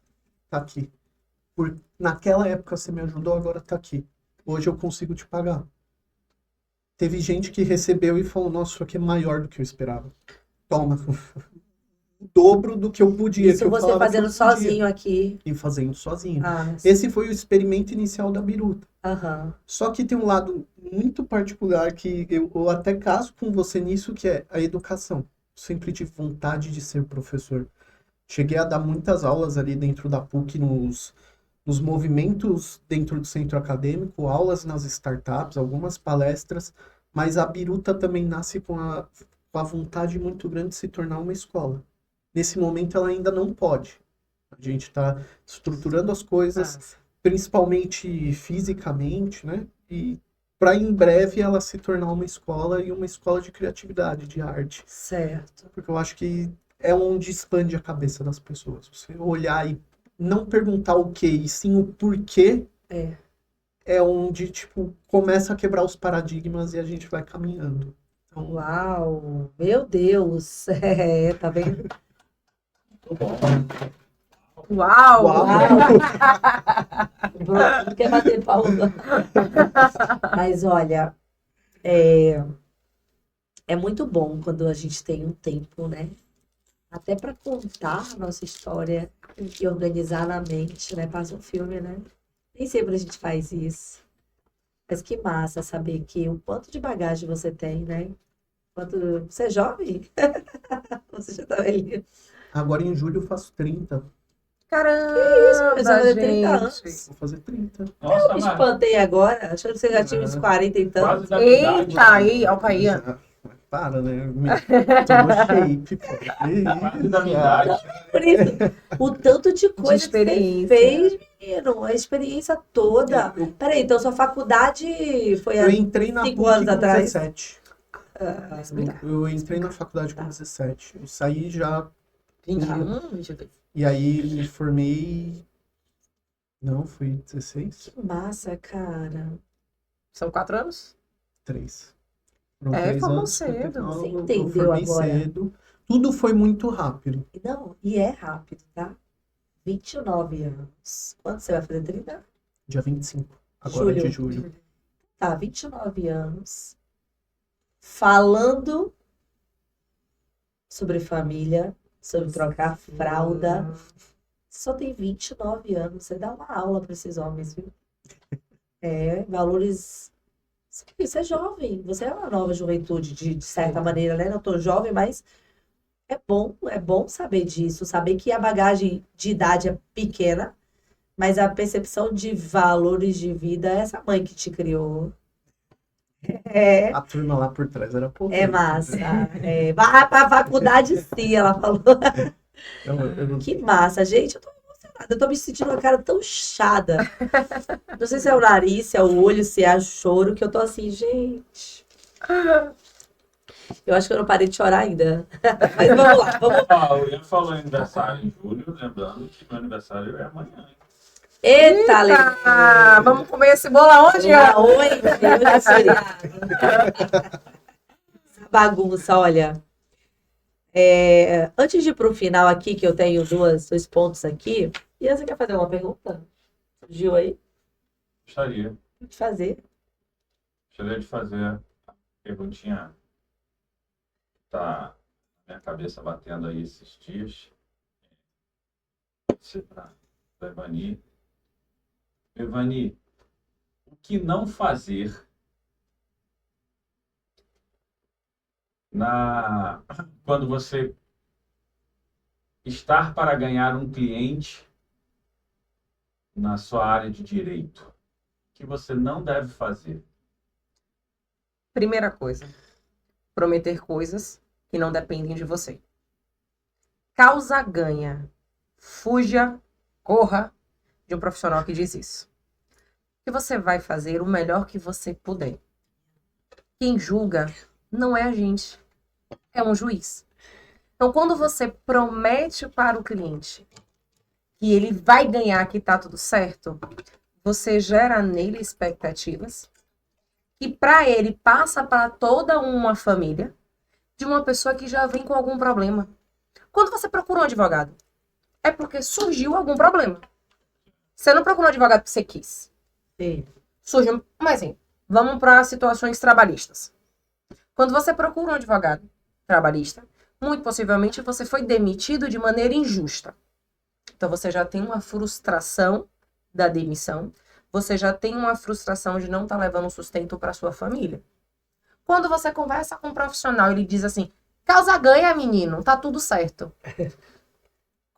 tá aqui. Naquela época você me ajudou, agora tá aqui. Hoje eu consigo te pagar. Teve gente que recebeu e falou, nossa, isso aqui é maior do que eu esperava. Toma. O dobro do que eu podia. Isso que eu você falava que fazendo eu podia. sozinho aqui. E fazendo sozinho. Ah, Esse foi o experimento inicial da biruta. aham. Só que tem um lado muito particular que eu até caso com você nisso, que é a educação. Sempre tive vontade de ser professor. Cheguei a dar muitas aulas ali dentro da PUC, nos movimentos dentro do centro acadêmico, aulas nas startups, algumas palestras, mas a biruta também nasce com a vontade muito grande de se tornar uma escola. Nesse momento ela ainda não pode. A gente está estruturando as coisas, principalmente fisicamente, né? E para em breve ela se tornar uma escola e uma escola de criatividade, de arte. Certo. Porque eu acho que é onde expande a cabeça das pessoas. Você olhar e não perguntar o que, e sim o porquê, é onde, tipo, começa a quebrar os paradigmas e a gente vai caminhando. Então, Uau, meu Deus. Tá vendo? Uau! uau! O Bruno não quer bater palma. Mas olha, é muito bom quando a gente tem um tempo, né? Até para contar a nossa história e organizar na mente, né? Passa um filme, né? Nem sempre a gente faz isso. Mas que massa saber que o quanto de bagagem você tem, né? Quanto... Você é jovem? Você já tá velhinho. Agora em julho eu faço 30. Caramba, Mas eu vou ter 30 anos. gente. Vou fazer 30. Nossa, Me mas espantei agora, achando que você já tinha uns 40 e quase tantos. da minha idade. Eita, aí, ó, aí. Já. Para, né? Tô no shape, pô. Quase da minha idade. Por isso, o tanto de coisa que você experiência. fez, menino, a experiência toda. Eu Peraí, então sua faculdade foi há entrei na 5 PUC anos com atrás? 17. Eu entrei na faculdade com 17. Eu saí já. 21, 22. E aí me formei. Não, foi 16? Que massa, cara. São 4 anos? 3. Foram É, 3 formou anos. cedo. Você Eu entendeu formei agora? cedo. Tudo foi muito rápido. Não, e é rápido, tá? 29 anos. Quando você vai fazer 30? Dia 25. Agora Julho. de julho. Tá, 29 anos. Falando sobre família, sobre trocar fralda. Você só tem 29 anos. Você dá uma aula para esses homens, viu? Valores Você é jovem, você é uma nova juventude, de certa maneira, né? Não tô jovem, mas é bom saber disso, saber que a bagagem de idade é pequena, mas a percepção de valores de vida é essa mãe que te criou. É, A turma lá por trás era é potente, massa. né? Vai pra faculdade sim, ela falou. Eu Que massa, gente. Eu tô emocionada. Eu tô me sentindo uma cara tão inchada. Não sei se é o nariz, se é o olho, se é o choro, que eu tô assim, gente. Eu acho que eu não parei de chorar ainda. Mas vamos lá, vamos. Ah, eu ia falar aniversário em julho, lembrando que meu aniversário é amanhã, hein? Eita, Leandro. Vamos comer esse bolo aonde? Hoje é feriado. Essa bagunça, olha. Antes de ir pro final aqui, que eu tenho dois pontos aqui. E você quer fazer uma pergunta? Surgiu aí? Gostaria Pode fazer. de fazer a perguntinha que tá na minha cabeça batendo aí esses dias. Pode ser para Evani. Evani, o que não fazer quando você estar para ganhar um cliente na sua área de direito? O que você não deve fazer? Primeira coisa, prometer coisas que não dependem de você. Causa ganha. Fuja, corra de um profissional que diz isso. Que você vai fazer o melhor que você puder. Quem julga não é a gente, é um juiz. Então, quando você promete para o cliente que ele vai ganhar, que tá tudo certo, você gera nele expectativas e para ele passa para toda uma família de uma pessoa que já vem com algum problema. Quando você procura um advogado, é porque surgiu algum problema. Você não procurou um advogado porque você quis. Sim. Surgiu, mas assim, vamos para situações trabalhistas. Quando você procura um advogado trabalhista, muito possivelmente você foi demitido de maneira injusta. Então você já tem uma frustração da demissão, você já tem uma frustração de não estar levando sustento para sua família. Quando você conversa com um profissional, ele diz assim: causa ganha, menino, tá tudo certo.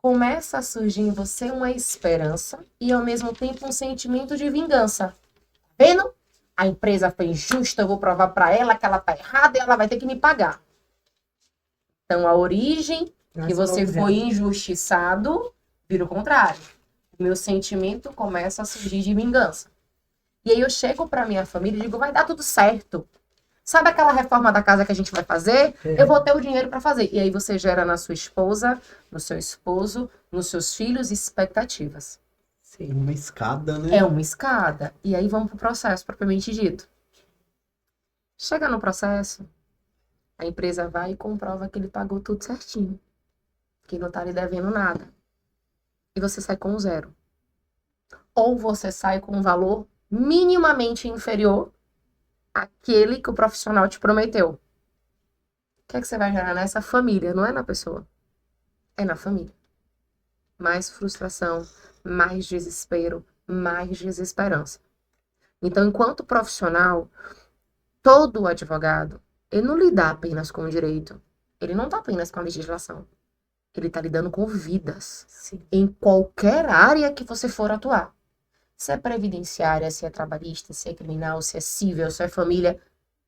Começa a surgir em você uma esperança e ao mesmo tempo um sentimento de vingança. Vendo? A empresa foi injusta, eu vou provar para ela que ela tá errada e ela vai ter que me pagar. Então a origem que você foi injustiçado vira o contrário. O meu sentimento começa a surgir de vingança. E aí eu chego para minha família e digo: vai dar tudo certo. Sabe aquela reforma da casa que a gente vai fazer? Eu vou ter o dinheiro para fazer. E aí você gera na sua esposa, no seu esposo, nos seus filhos expectativas. Sim, uma escada, né? É uma escada. E aí vamos pro processo propriamente dito. Chega no processo, a empresa vai e comprova que ele pagou tudo certinho. Que não tá lhe devendo nada. E você sai com zero. Ou você sai com um valor minimamente inferior àquele que o profissional te prometeu. O que é que você vai gerar nessa família? Não é na pessoa. É na família. Mais frustração, mais desespero, mais desesperança. Então, enquanto profissional, todo advogado, ele não lida apenas com o direito. Ele não está apenas com a legislação. Ele está lidando com vidas. Sim. Em qualquer área que você for atuar. Se é previdenciária, se é trabalhista, se é criminal, se é civil, se é família.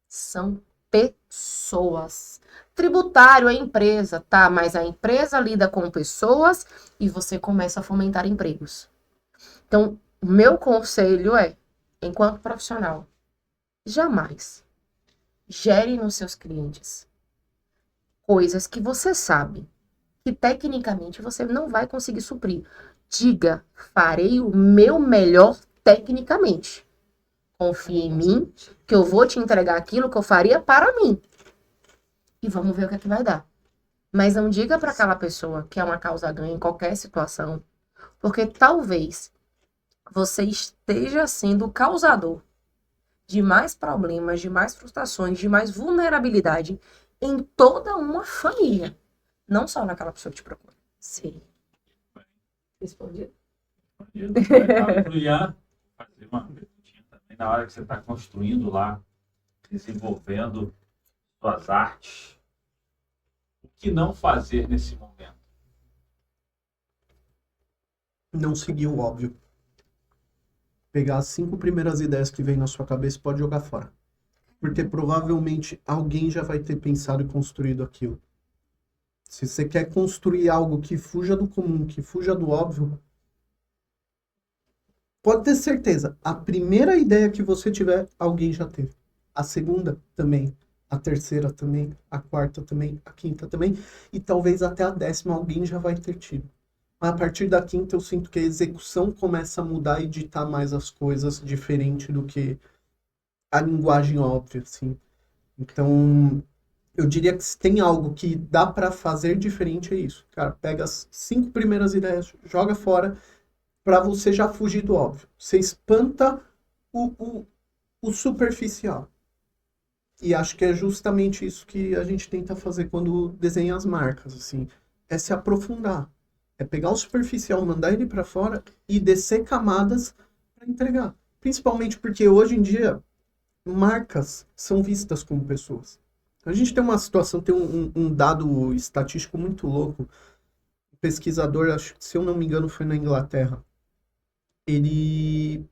São pessoas. Tributário é empresa, tá? Mas a empresa lida com pessoas e você começa a fomentar empregos. Então, o meu conselho é, enquanto profissional, jamais gere nos seus clientes coisas que você sabe que tecnicamente você não vai conseguir suprir. Diga: farei o meu melhor tecnicamente. Confie em mim, que eu vou te entregar aquilo que eu faria para mim. E vamos ver o que é que vai dar. Mas não diga para aquela pessoa que é uma causa ganha em qualquer situação, porque talvez você esteja sendo o causador de mais problemas, de mais frustrações, de mais vulnerabilidade em toda uma família. Não só naquela pessoa que te procura. Sim. Respondido? Legal. Pro Ian, fazer uma perguntinha também. Na hora que você está construindo lá desenvolvendo suas artes, o que não fazer nesse momento? Não seguir o óbvio. Pegar as 5 primeiras ideias que vem na sua cabeça e pode jogar fora. Porque provavelmente alguém já vai ter pensado e construído aquilo. Se você quer construir algo que fuja do comum, que fuja do óbvio, pode ter certeza, a primeira ideia que você tiver, alguém já teve. A segunda também, a terceira também, a quarta também, a quinta também, e talvez até a 10ª alguém já vai ter tido. Mas a partir da 5ª eu sinto que a execução começa a mudar e ditar mais as coisas, diferente do que a linguagem óbvia, assim. Então, eu diria que se tem algo que dá pra fazer diferente, é isso. Cara, pega as 5 primeiras ideias, joga fora, pra você já fugir do óbvio. Você espanta o superficial. E acho que é justamente isso que a gente tenta fazer quando desenha as marcas, assim. É se aprofundar. É pegar o superficial, mandar ele pra fora e descer camadas pra entregar. Principalmente porque hoje em dia, marcas são vistas como pessoas. A gente tem uma situação, tem um dado estatístico muito louco. O pesquisador, acho que se eu não me engano, foi na Inglaterra. Ele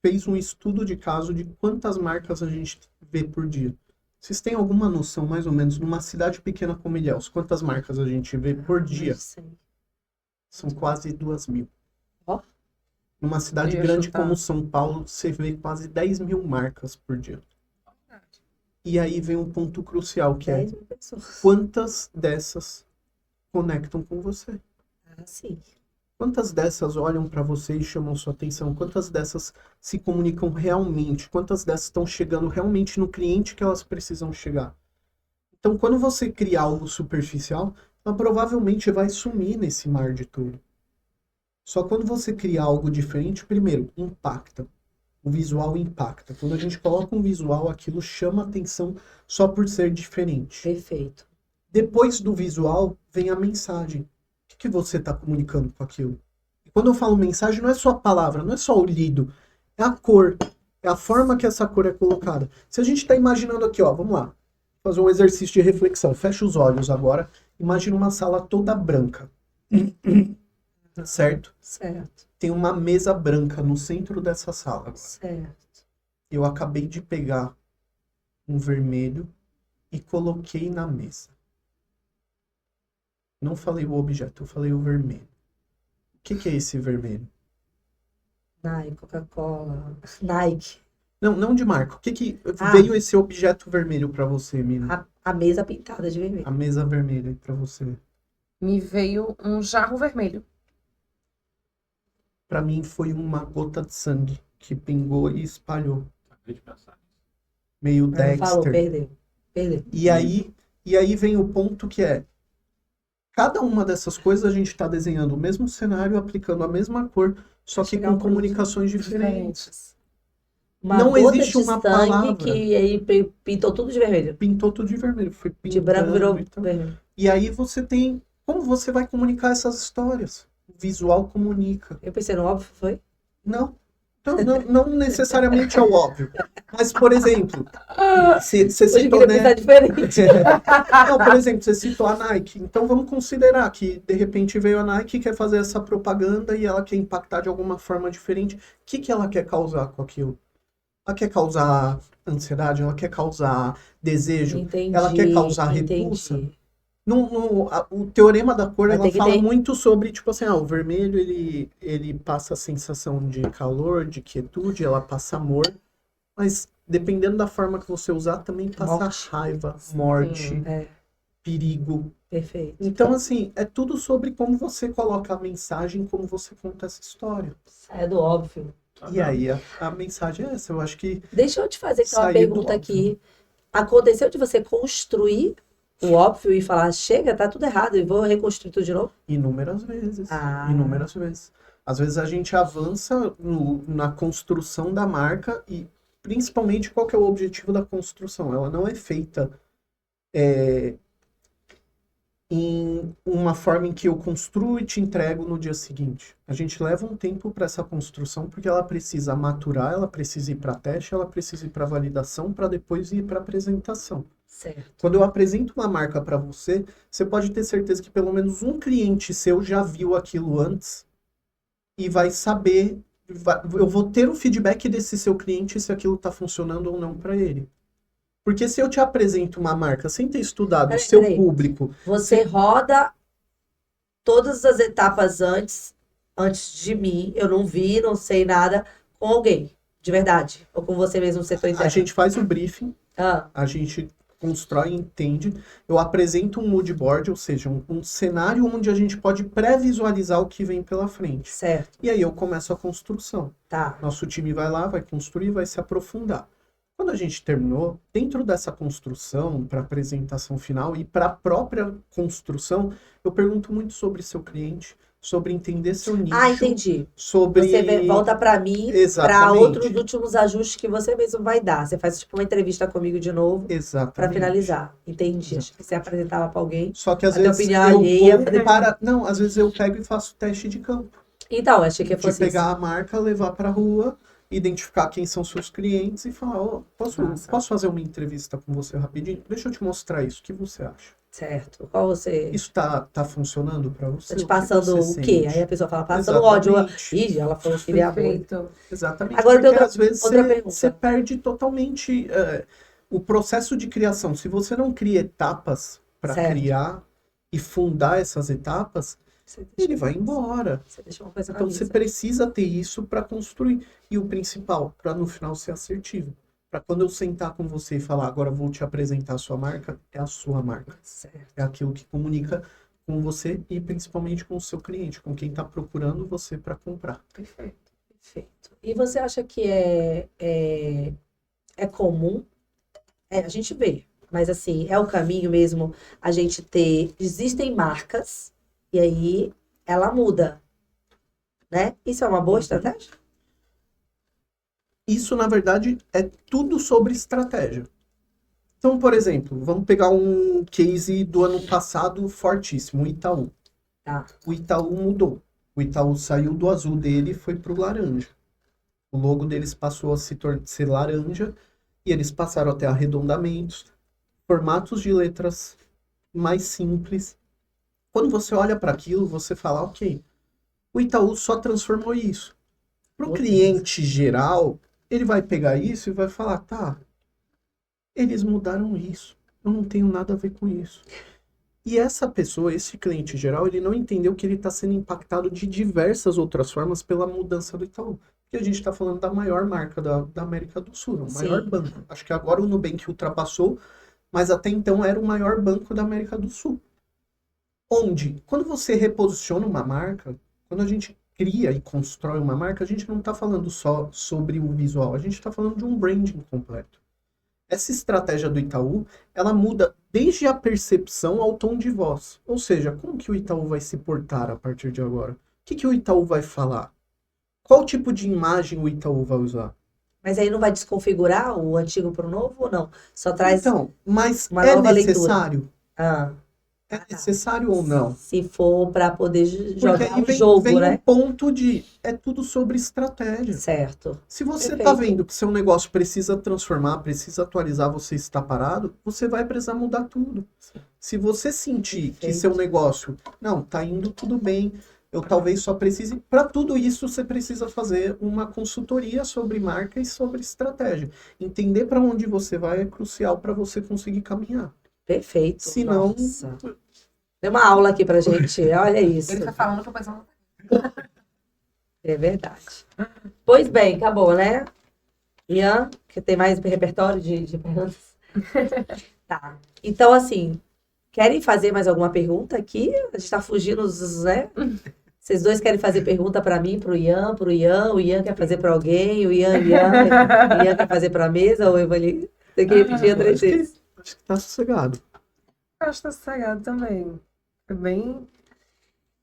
fez um estudo de caso de quantas marcas a gente vê por dia. Vocês têm alguma noção, mais ou menos, numa cidade pequena como Ilhéus, quantas marcas a gente vê por dia? São quase 2.000. Ó. Numa cidade Eu ia grande chutar. como São Paulo, você vê quase 10.000 marcas por dia. E aí vem um ponto crucial, que é 10 mil pessoas. quantas dessas conectam com você? Ah, sim. Quantas dessas olham para você e chamam sua atenção? Quantas dessas se comunicam realmente? Quantas dessas estão chegando realmente no cliente que elas precisam chegar? Então, quando você cria algo superficial, ela provavelmente vai sumir nesse mar de tudo. Só quando você cria algo diferente, primeiro, impacta. O visual impacta. Quando a gente coloca um visual, aquilo chama atenção só por ser diferente. Perfeito. Depois do visual, vem a mensagem. O que você está comunicando com aquilo? E quando eu falo mensagem, não é só a palavra, não é só o lido. É a cor. É a forma que essa cor é colocada. Se a gente está imaginando aqui, ó, vamos lá. Fazer um exercício de reflexão. Fecha os olhos agora. Imagina uma sala toda branca. Certo? Certo. Tem uma mesa branca no centro dessa sala agora. Certo. Eu acabei de pegar um vermelho e coloquei na mesa. Não falei o objeto, eu falei o vermelho. O que é esse vermelho? Nike, Coca-Cola, Nike. Não de marca. O que Ah. veio esse objeto vermelho pra você, Mina? A mesa pintada de vermelho. A mesa vermelha pra você. Me veio um jarro vermelho. Pra mim foi uma gota de sangue que pingou e espalhou. Acabei de pensar nisso. Meio Não falou, Dexter. perdeu. Perdeu. E aí vem o ponto que é, cada uma dessas coisas a gente está desenhando o mesmo cenário, aplicando a mesma cor, só que Chegar com um produto comunicações diferentes. Uma Não gota existe de uma sangue palavra. que aí pintou tudo de vermelho. Pintou tudo de vermelho, foi pintando De branco virou e tal. vermelho. E aí você tem, como você vai comunicar essas histórias? O visual comunica. Eu pensei no óbvio, foi? Não. Então, não necessariamente é o óbvio. Mas, por exemplo, você Hoje eu citou, queria pensar né? diferente. Não, por exemplo, você citou a Nike. Então vamos considerar que de repente veio a Nike e quer fazer essa propaganda e ela quer impactar de alguma forma diferente. O que ela quer causar com aquilo? Ela quer causar ansiedade, ela quer causar desejo, Entendi. ela quer causar repulsa. Entendi. O teorema da cor, Vai ela ter que fala ter. muito sobre, tipo assim, o vermelho, ele passa a sensação de calor, de quietude, ela passa amor, mas dependendo da forma que você usar, também passa Morte. raiva, morte, Sim. É, perigo. perfeito. Então, assim, é tudo sobre como você coloca a mensagem, como você conta essa história. Sai do óbvio. Tá E vendo? aí, a mensagem é essa. Eu acho que Deixa eu te fazer então, uma Sair do pergunta óbvio. aqui. Aconteceu de você construir o óbvio e falar, chega, tá tudo errado, e vou reconstruir tudo de novo? inúmeras vezes. Ah. Inúmeras vezes. Às vezes a gente avança na construção da marca e, principalmente, qual que é o objetivo da construção? Ela não é feita em uma forma em que eu construo e te entrego no dia seguinte. A gente leva um tempo para essa construção porque ela precisa maturar, ela precisa ir para teste, ela precisa ir para validação para depois ir para apresentação. Certo. Quando eu apresento uma marca para você, você pode ter certeza que pelo menos um cliente seu já viu aquilo antes e vai saber, eu vou ter o feedback desse seu cliente se aquilo está funcionando ou não para ele. Porque se eu te apresento uma marca sem ter estudado o seu Peraí. público, Você roda todas as etapas antes de mim, eu não vi, não sei nada, com alguém, de verdade. Ou com você mesmo, no setor a interno. gente faz o briefing, Ah, a gente constrói, entende, eu apresento um mood board, ou seja, um cenário onde a gente pode pré-visualizar o que vem pela frente. certo. E aí eu começo a construção. Tá. Nosso time vai lá, vai construir, vai se aprofundar. Quando a gente terminou, dentro dessa construção, para apresentação final e para a própria construção, eu pergunto muito sobre seu cliente, sobre entender seu nicho, Ah, entendi. sobre... Você volta pra mim, pra Exatamente. outros últimos ajustes que você mesmo vai dar. Você faz tipo uma entrevista comigo de novo pra Exatamente. finalizar. Entendi. Achei que você apresentava pra alguém. Só que às A tua vezes opinião eu alheia. vou para... Não, às vezes eu pego e faço teste de campo. Então, achei que De fosse pegar a marca, levar para a rua, identificar quem são seus clientes e falar, ó, Massa. posso fazer uma entrevista com você rapidinho? Deixa eu te mostrar isso, o que você acha? isso. Certo. Qual você... Isso tá funcionando para você? Tá te O que passando você o quê? sente? Aí a pessoa fala, passando ódio. Exatamente. Ih, ela falou que ele é amor. Perfeito. Exatamente, Agora tem porque outra- às vezes outra pergunta. você perde totalmente o processo de criação. Se você não cria etapas para Certo. criar e fundar essas etapas, Você deixa- ele vai embora. Você deixa uma coisa na Então você mesa. precisa ter isso para construir. E o principal, para no final ser assertivo. Para quando eu sentar com você e falar, agora eu vou te apresentar a sua marca, é a sua marca. Certo. É aquilo que comunica com você e principalmente com o seu cliente, com quem está procurando você para comprar. Perfeito. Perfeito. E você acha que é comum? A gente vê, mas assim, é o caminho mesmo a gente ter. Existem marcas, e aí ela muda, né? Isso é uma boa estratégia? Isso, na verdade, é tudo sobre estratégia. Então, por exemplo, vamos pegar um case do ano passado fortíssimo, o Itaú. Tá. O Itaú mudou. O Itaú saiu do azul dele e foi para o laranja. O logo deles passou a ser laranja e eles passaram a ter arredondamentos, formatos de letras mais simples. Quando você olha para aquilo, você fala, ok, o Itaú só transformou isso. Para o cliente geral, ele vai pegar isso e vai falar, tá, eles mudaram isso, eu não tenho nada a ver com isso. E essa pessoa, esse cliente geral, ele não entendeu que ele está sendo impactado de diversas outras formas pela mudança do Itaú. Porque a gente está falando da maior marca da América do Sul, o maior Sim. banco. Acho que agora o Nubank ultrapassou, mas até então era o maior banco da América do Sul. Onde, quando você reposiciona uma marca, quando a gente cria e constrói uma marca, a gente não está falando só sobre o visual, a gente está falando de um branding completo. Essa estratégia do Itaú, ela muda desde a percepção ao tom de voz. Ou seja, como que o Itaú vai se portar a partir de agora? O que o Itaú vai falar? Qual tipo de imagem o Itaú vai usar? Mas aí não vai desconfigurar o antigo para o novo ou não? Só traz. Então, mas uma é nova leitura. necessário? Ah, É necessário ou não? se for para poder Porque jogar aí um jogo, vem né? um ponto de... É tudo sobre estratégia. Certo. Se você Perfeito. está vendo que seu negócio precisa transformar, precisa atualizar, você está parado, você vai precisar mudar tudo. Se você sentir que Perfeito. seu negócio, não, tá indo tudo bem, eu talvez só precise, para tudo isso você precisa fazer uma consultoria sobre marca e sobre estratégia. Entender para onde você vai é crucial para você conseguir caminhar. Perfeito. Se não, Nossa. Deu uma aula aqui pra gente. Olha isso. Ele tá falando que eu pensando. É verdade. Pois bem, acabou, né? Ian, que tem mais repertório de perguntas? Tá. Então, assim, querem fazer mais alguma pergunta aqui? A gente tá fugindo, né? Vocês dois querem fazer pergunta pra mim, pro Ian, o Ian quer fazer pra alguém, o Ian quer fazer pra mesa, ou eu vou ali. Você queria pedir a três vezes. acho que tá sossegado. Eu acho que tá sossegado também. É bem.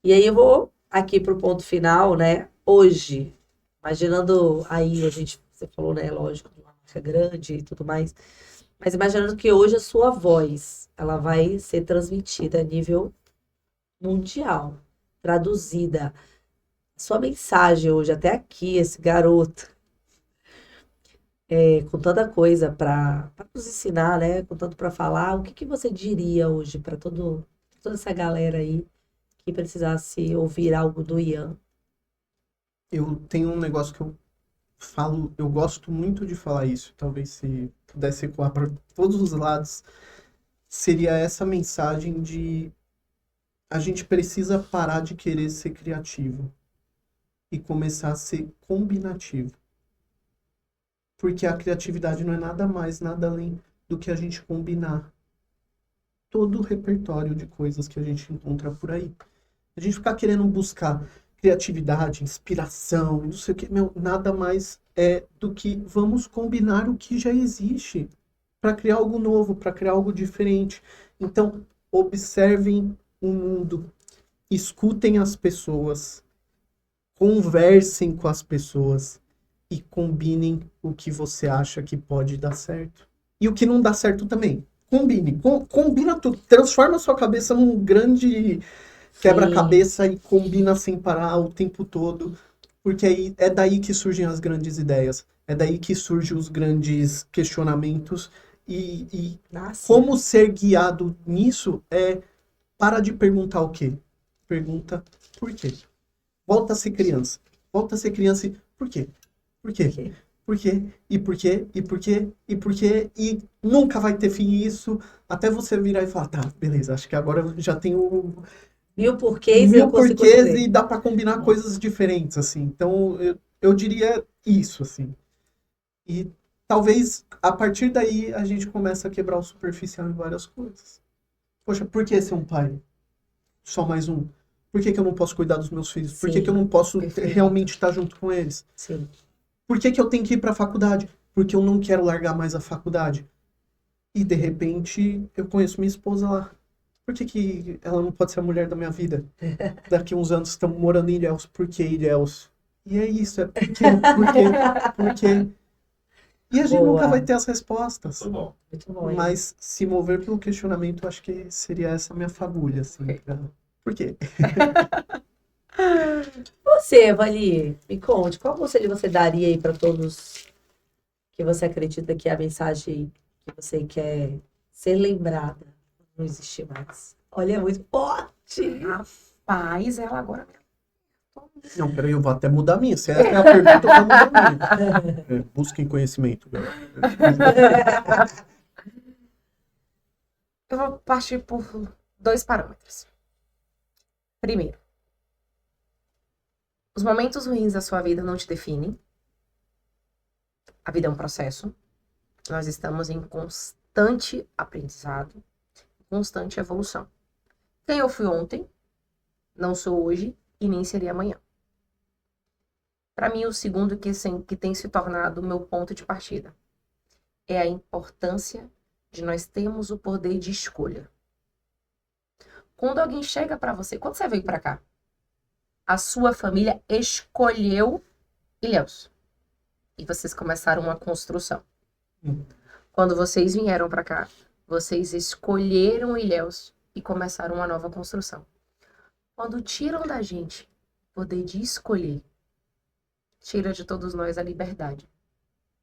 E aí eu vou aqui pro ponto final, né? Hoje, imaginando aí, você falou, né? Lógico, uma marca grande e tudo mais. Mas imaginando que hoje a sua voz, ela vai ser transmitida a nível mundial, traduzida. Sua mensagem hoje, até aqui, esse garoto, com tanta coisa para nos ensinar, né? Com tanto para falar, o que que você diria hoje para toda essa galera aí que precisasse ouvir algo do Ian? Eu tenho um negócio que eu falo, eu gosto muito de falar isso, talvez se pudesse ecoar para todos os lados, seria essa mensagem de a gente precisa parar de querer ser criativo e começar a ser combinativo. Porque a criatividade não é nada mais, nada além do que a gente combinar todo o repertório de coisas que a gente encontra por aí. A gente ficar querendo buscar criatividade, inspiração, não sei o que, meu, nada mais é do que vamos combinar o que já existe para criar algo novo, para criar algo diferente. Então, observem o mundo, escutem as pessoas, conversem com as pessoas e combinem o que você acha que pode dar certo. E o que não dá certo também. Combine, combina tudo, transforma a sua cabeça num grande quebra-cabeça e combina sem parar o tempo todo, porque aí é daí que surgem as grandes ideias, é daí que surgem os grandes questionamentos e como ser guiado nisso é para de perguntar o quê? Pergunta por quê? Volta a ser criança. Volta a ser criança e por quê? Por quê? Por quê? E por quê? E por quê? E por quê? E nunca vai ter fim isso, até você virar e falar, tá, beleza, acho que agora eu já tenho Mil porquês mil eu consigo porquês entender. e dá pra combinar coisas diferentes, assim. Então, eu diria isso, assim. E talvez, a partir daí, a gente começa a quebrar o superficial em várias coisas. Poxa, por que ser um pai? Só mais um. Por que que eu não posso cuidar dos meus filhos? Por que que eu não posso perfeito. realmente estar junto com eles? Sim. Por que que eu tenho que ir pra faculdade? Porque eu não quero largar mais a faculdade. E, de repente, eu conheço minha esposa lá. Por que que ela não pode ser a mulher da minha vida? Daqui a uns anos estamos morando em Ilhéus. Por que Ilhéus? E é isso, é porque. E a gente Boa. nunca vai ter as respostas. Muito bom. Muito bom, hein? Mas se mover pelo questionamento, eu acho que seria essa a minha fagulha, assim. Por quê? Você, Vali, me conte, qual conselho você daria aí para todos que você acredita que é a mensagem que você quer ser lembrada não existe mais? Olha, é muito forte. Rapaz, ela agora. Não, peraí, eu vou até mudar a minha. Se essa é a pergunta, eu vou mudar a minha. Busquem conhecimento, galera. Eu vou partir por 2 parâmetros. Primeiro, os momentos ruins da sua vida não te definem. A vida é um processo. Nós estamos em constante aprendizado, constante evolução. Quem eu fui ontem, não sou hoje e nem serei amanhã. Para mim, o segundo que tem se tornado o meu ponto de partida é a importância de nós termos o poder de escolha. Quando alguém chega para você, quando você veio para cá, a sua família escolheu Ilhéus. E vocês começaram uma construção. Quando vocês vieram para cá, vocês escolheram Ilhéus e começaram uma nova construção. Quando tiram da gente o poder de escolher, tira de todos nós a liberdade.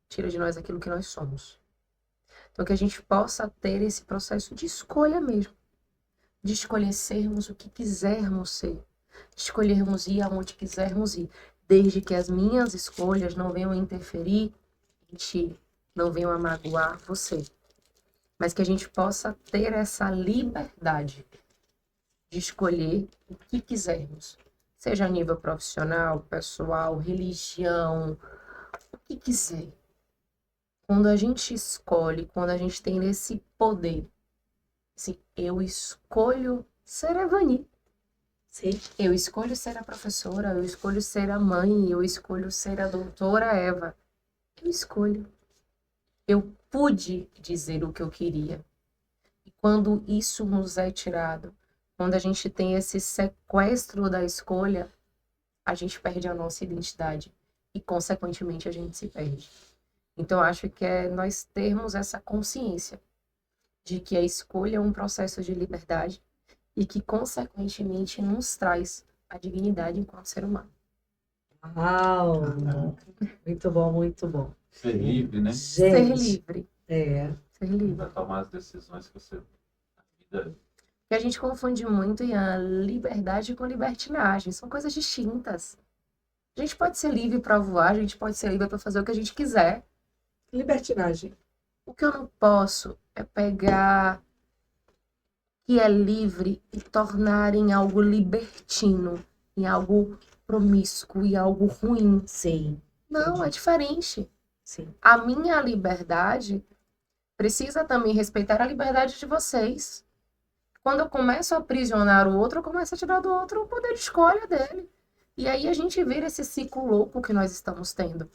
Tira de nós aquilo que nós somos. Então, que a gente possa ter esse processo de escolha mesmo. De escolher sermos o que quisermos ser. De escolhermos ir aonde quisermos ir. Desde que as minhas escolhas não venham a interferir em ti, não venham a magoar você. Mas que a gente possa ter essa liberdade de escolher o que quisermos. Seja a nível profissional, pessoal, religião, o que quiser. Quando a gente escolhe, quando a gente tem esse poder, assim, eu escolho ser a Vani. Sim. Eu escolho ser a professora, eu escolho ser a mãe, eu escolho ser a doutora Eva. Eu escolho. Eu pude dizer o que eu queria. E quando isso nos é tirado, quando a gente tem esse sequestro da escolha, a gente perde a nossa identidade. E, consequentemente, a gente se perde. Então, eu acho que é nós termos essa consciência de que a escolha é um processo de liberdade e que, consequentemente, nos traz a dignidade enquanto ser humano. Uau! Caramba. Muito bom, muito bom. Ser livre, né? Ser Gente, livre. Ser livre. Pra tomar as decisões que você... A vida Porque a gente confunde muito, Ian, liberdade com libertinagem. São coisas distintas. A gente pode ser livre para voar, a gente pode ser livre para fazer o que a gente quiser. libertinagem. O que eu não posso é pegar que é livre e tornar em algo libertino, em algo promíscuo e algo ruim. Sim, Não, é diferente. sim. A minha liberdade precisa também respeitar a liberdade de vocês. Quando eu começo a aprisionar o outro, eu começo a tirar do outro o poder de escolha dele. E aí a gente vira esse ciclo louco que nós estamos tendo.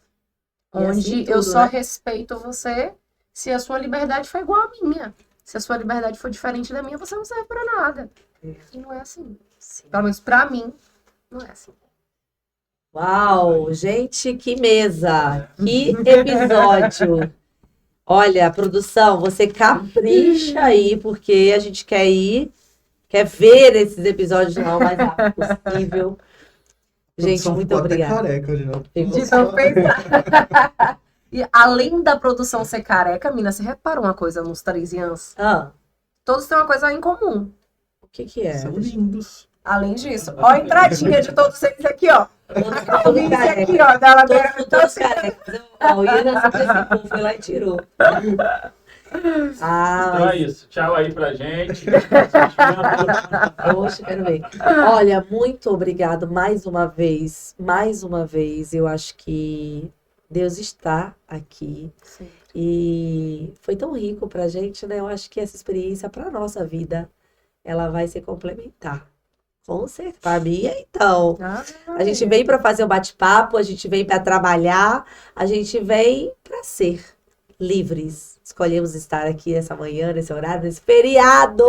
E assim Onde tudo, eu só né? respeito você se a sua liberdade for igual à minha. Se a sua liberdade for diferente da minha, você não serve pra nada. É. E não é assim. Sim. Pelo menos pra mim, não é assim. Uau, gente, que mesa! Que episódio! Olha, produção, você capricha aí, porque a gente quer ver esses episódios lá o mais rápido possível. Gente, Produção muito ficou até obrigada. careca já. De tão pensar. E além da produção ser careca, mina, você reparou uma coisa nos 13 anos? Ah, Todos têm uma coisa em comum. o que que é? São lindos. Além disso, ó a entradinha de todos eles aqui, ó. A calvície careca. aqui, ó, da ladeira. Todos carecas. Ó, o Ian se antecipou, foi lá e tirou. Ah, Então é mas isso. Tchau aí pra gente. poxa, quero ver. Olha, muito obrigado mais uma vez. Mais uma vez. Eu acho que Deus está aqui. Sim. E foi tão rico pra gente, né? Eu acho que essa experiência pra nossa vida, ela vai se complementar. Com certeza. Pra mim, então. A gente vem pra fazer um bate-papo, a gente vem pra trabalhar, a gente vem pra ser livres. Escolhemos estar aqui essa manhã, nesse horário, nesse feriado.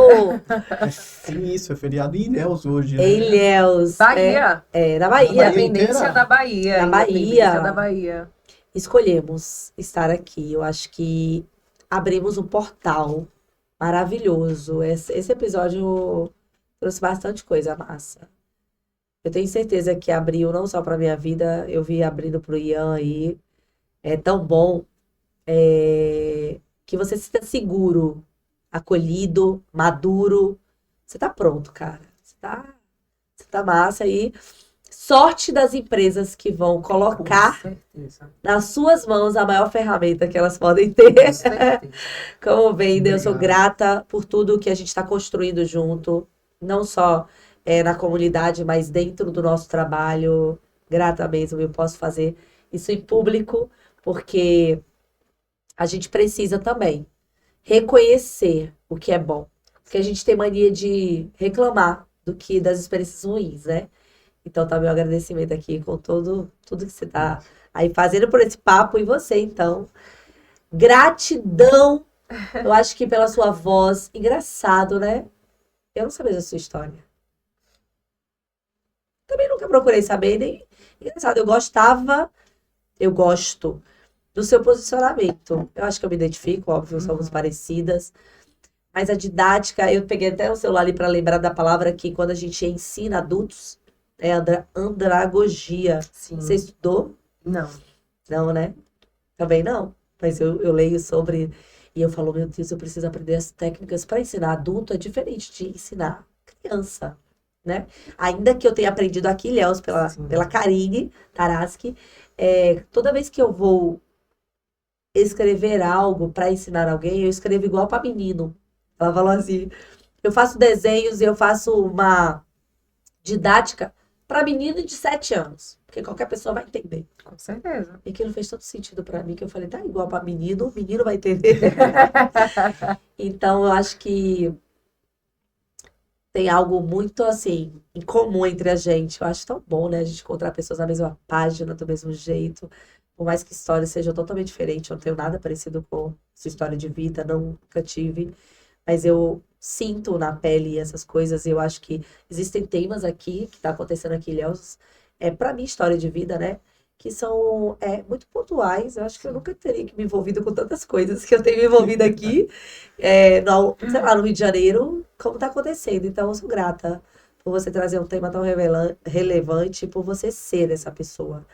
Sim, isso, é feriado em Ilhéus hoje, né? Em Ilhéus. Bahia. Na Na Bahia. Bahia Independência inteira? da Bahia. Na Bahia. Independência da Bahia. Escolhemos estar aqui. Eu acho que abrimos um portal maravilhoso. Esse episódio trouxe bastante coisa massa. Eu tenho certeza que abriu não só para minha vida, eu vi abrindo para o Ian aí. É tão bom que você se sinta seguro, acolhido, maduro. Você tá pronto, cara. Você tá massa aí. Sorte das empresas que vão colocar Com certeza. nas suas mãos a maior ferramenta que elas podem ter. Com certeza. Como vem, eu sou Obrigado. grata por tudo que a gente está construindo junto, não só na comunidade, mas dentro do nosso trabalho. Grata mesmo, eu posso fazer isso em público, porque a gente precisa também reconhecer o que é bom. Porque a gente tem mania de reclamar das experiências ruins, né? Então tá meu agradecimento aqui com tudo que você tá aí fazendo por esse papo e você, então. Gratidão, eu acho que pela sua voz. Engraçado, né? Eu não sabia da sua história. Também nunca procurei saber, nem. Engraçado, eu gosto do seu posicionamento. Eu acho que eu me identifico, óbvio, somos parecidas. Mas a didática, eu peguei até o celular ali para lembrar da palavra que quando a gente ensina adultos, é andragogia. Sim. Você estudou? Não. Não, né? Também não. Mas eu leio sobre e eu falo, meu Deus, eu preciso aprender as técnicas para ensinar adulto. É diferente de ensinar criança, né? Ainda que eu tenha aprendido aqui, Ilhéus, pela Karine Taraski, toda vez que eu vou escrever algo para ensinar alguém, eu escrevo igual para menino. Ela falou assim, eu faço desenhos e eu faço uma didática para menino de 7 anos, porque qualquer pessoa vai entender. Com certeza. E aquilo fez todo sentido para mim, que eu falei, tá igual para menino, o menino vai entender. Então, eu acho que tem algo muito, assim, em comum entre a gente. Eu acho tão bom, né, a gente encontrar pessoas na mesma página, do mesmo jeito. Por mais que histórias sejam totalmente diferentes, eu não tenho nada parecido com sua história de vida, nunca tive. Mas eu sinto na pele essas coisas. Eu acho que existem temas aqui, que tá acontecendo aqui, Ilhéus. Pra mim, história de vida, né? que são muito pontuais. Eu acho que eu nunca teria me envolvido com tantas coisas que eu tenho me envolvido aqui, sei lá, no Rio de Janeiro, como está acontecendo. Então, eu sou grata por você trazer um tema tão relevante, por você ser essa pessoa.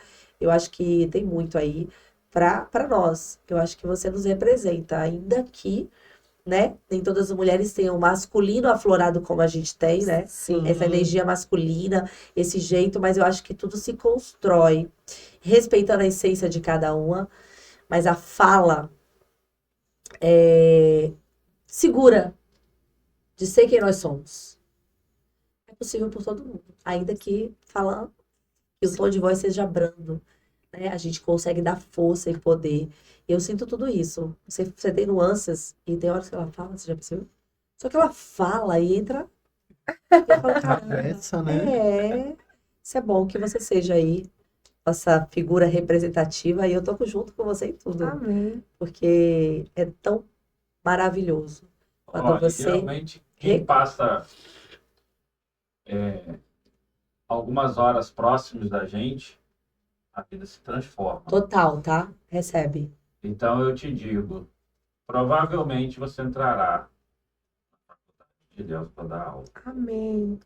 Eu acho que tem muito aí para nós. Eu acho que você nos representa, ainda que, né, nem todas as mulheres tenham o masculino aflorado como a gente tem, né? Sim. Essa energia masculina, esse jeito, mas eu acho que tudo se constrói respeitando a essência de cada uma, mas a fala segura de ser quem nós somos. É possível por todo mundo, ainda que falando que o tom de voz seja brando, né? A gente consegue dar força e poder. Eu sinto tudo isso. Você tem nuances e tem horas que ela fala, você já percebeu? Só que ela fala e entra. Eu falo, Atravessa, né? Isso é bom que você seja aí nossa figura representativa e eu tô junto com você em tudo. Amém. Porque é tão maravilhoso. Quando Olha, você... realmente, quem passa algumas horas próximos da gente, a vida se transforma. Total, tá? Recebe. Então eu te digo, provavelmente você entrará na faculdade de Deus para dar aula. Amém.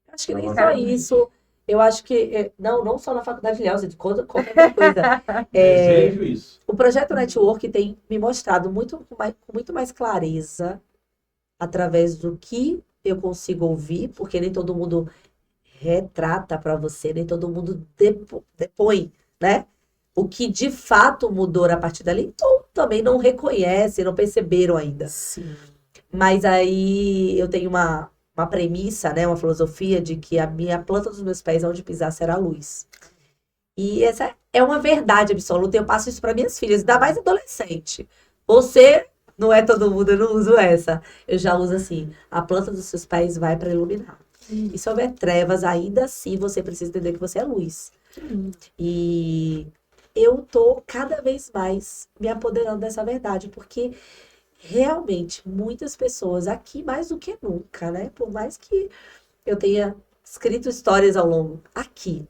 Eu acho que nem só isso. Eu acho que, não só na faculdade de Léo, qualquer coisa. Desejo isso. O projeto Network tem me mostrado com muito mais clareza através do que eu consigo ouvir, porque nem todo mundo retrata para você, nem todo mundo depõe, né? O que de fato mudou a partir dali, ou também não reconhece, não perceberam ainda. Sim. Mas aí eu tenho uma premissa, né, uma filosofia de que a planta dos meus pés, onde pisar, será a luz. E essa é uma verdade absoluta. Eu passo isso para minhas filhas, ainda mais adolescente. Você não é todo mundo, eu não uso essa. Eu já uso assim, a planta dos seus pés vai para iluminar. E se houver trevas, ainda assim você precisa entender que você é luz. E eu tô cada vez mais me apoderando dessa verdade, porque realmente, muitas pessoas aqui, mais do que nunca, né? Por mais que eu tenha escrito histórias ao longo, aqui,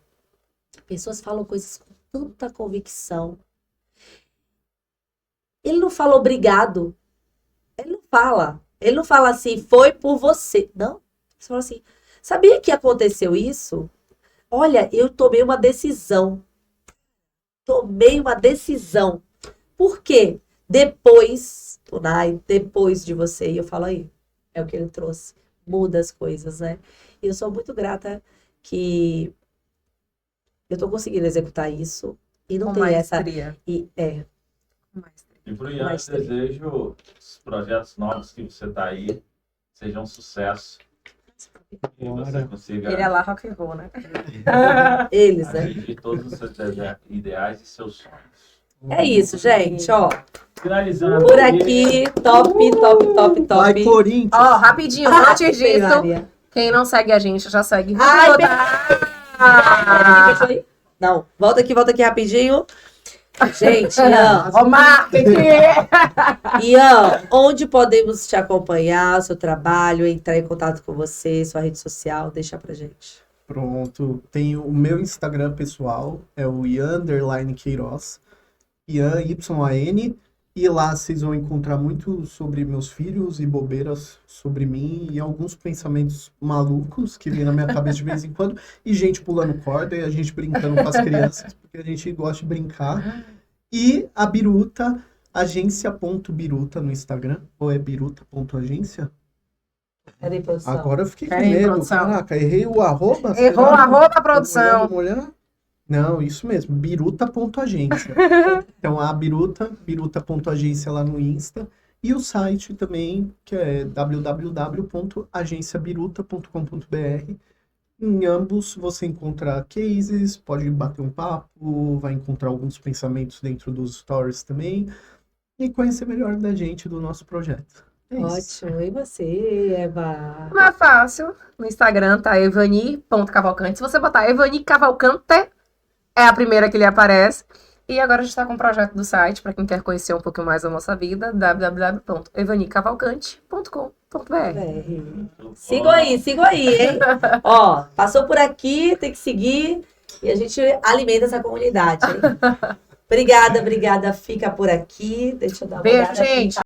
pessoas falam coisas com tanta convicção. Ele não fala obrigado. Ele não fala. Ele não fala assim, foi por você. Não. Ele fala assim, sabia que aconteceu isso? Olha, eu tomei uma decisão. Por quê? Depois, Tunai, depois de você, e eu falo aí, é o que ele trouxe, muda as coisas, né? E eu sou muito grata que eu tô conseguindo executar isso e não tem essa... maestria. E E pro Ian, Maestria. desejo os projetos novos que você tá aí sejam um sucesso. E você Bora. consiga Ele é lá rock and roll, né? eles, né? atingir todos os seus ideais e seus sonhos. É isso, gente, ó. Finalizando Por aqui, top. Vai, Corinthians! Ó, rapidinho, antes disso, Maria. quem não segue a gente já segue. Ai, Ah! Não, volta aqui rapidinho. Gente, Ian, Ó, marketing! Ian, onde podemos te acompanhar, o seu trabalho, entrar em contato com você, sua rede social, deixa pra gente. Pronto, tem o meu Instagram pessoal, é o Ian_Queiroz, Ian, Y-A-N, e lá vocês vão encontrar muito sobre meus filhos e bobeiras sobre mim e alguns pensamentos malucos que vêm na minha cabeça de vez em quando, e gente pulando corda e a gente brincando com as crianças, porque a gente gosta de brincar. E a Biruta, agência.biruta no Instagram, ou é biruta.agência? Cadê, produção? Agora eu fiquei com Peraí, medo, produção. caraca, errei o arroba? Errou será? a roupa, Vamos produção. olhar? Não, isso mesmo, biruta.agência. Então, a biruta.agência lá no Insta. E o site também, que é www.agenciabiruta.com.br. Em ambos você encontra cases, pode bater um papo, vai encontrar alguns pensamentos dentro dos stories também. E conhecer melhor da gente, do nosso projeto. É isso. Ótimo. E você, Eva? Não é fácil. No Instagram tá evani.cavalcante. Se você botar Evani Cavalcante, é a primeira que lhe aparece. E agora a gente está com o projeto do site, para quem quer conhecer um pouquinho mais da nossa vida, www.evanicavalcante.com.br. Sigam aí, hein? Ó, passou por aqui, tem que seguir. E a gente alimenta essa comunidade, hein? Obrigada. Fica por aqui. Deixa eu dar uma Beijo, olhada aqui. gente.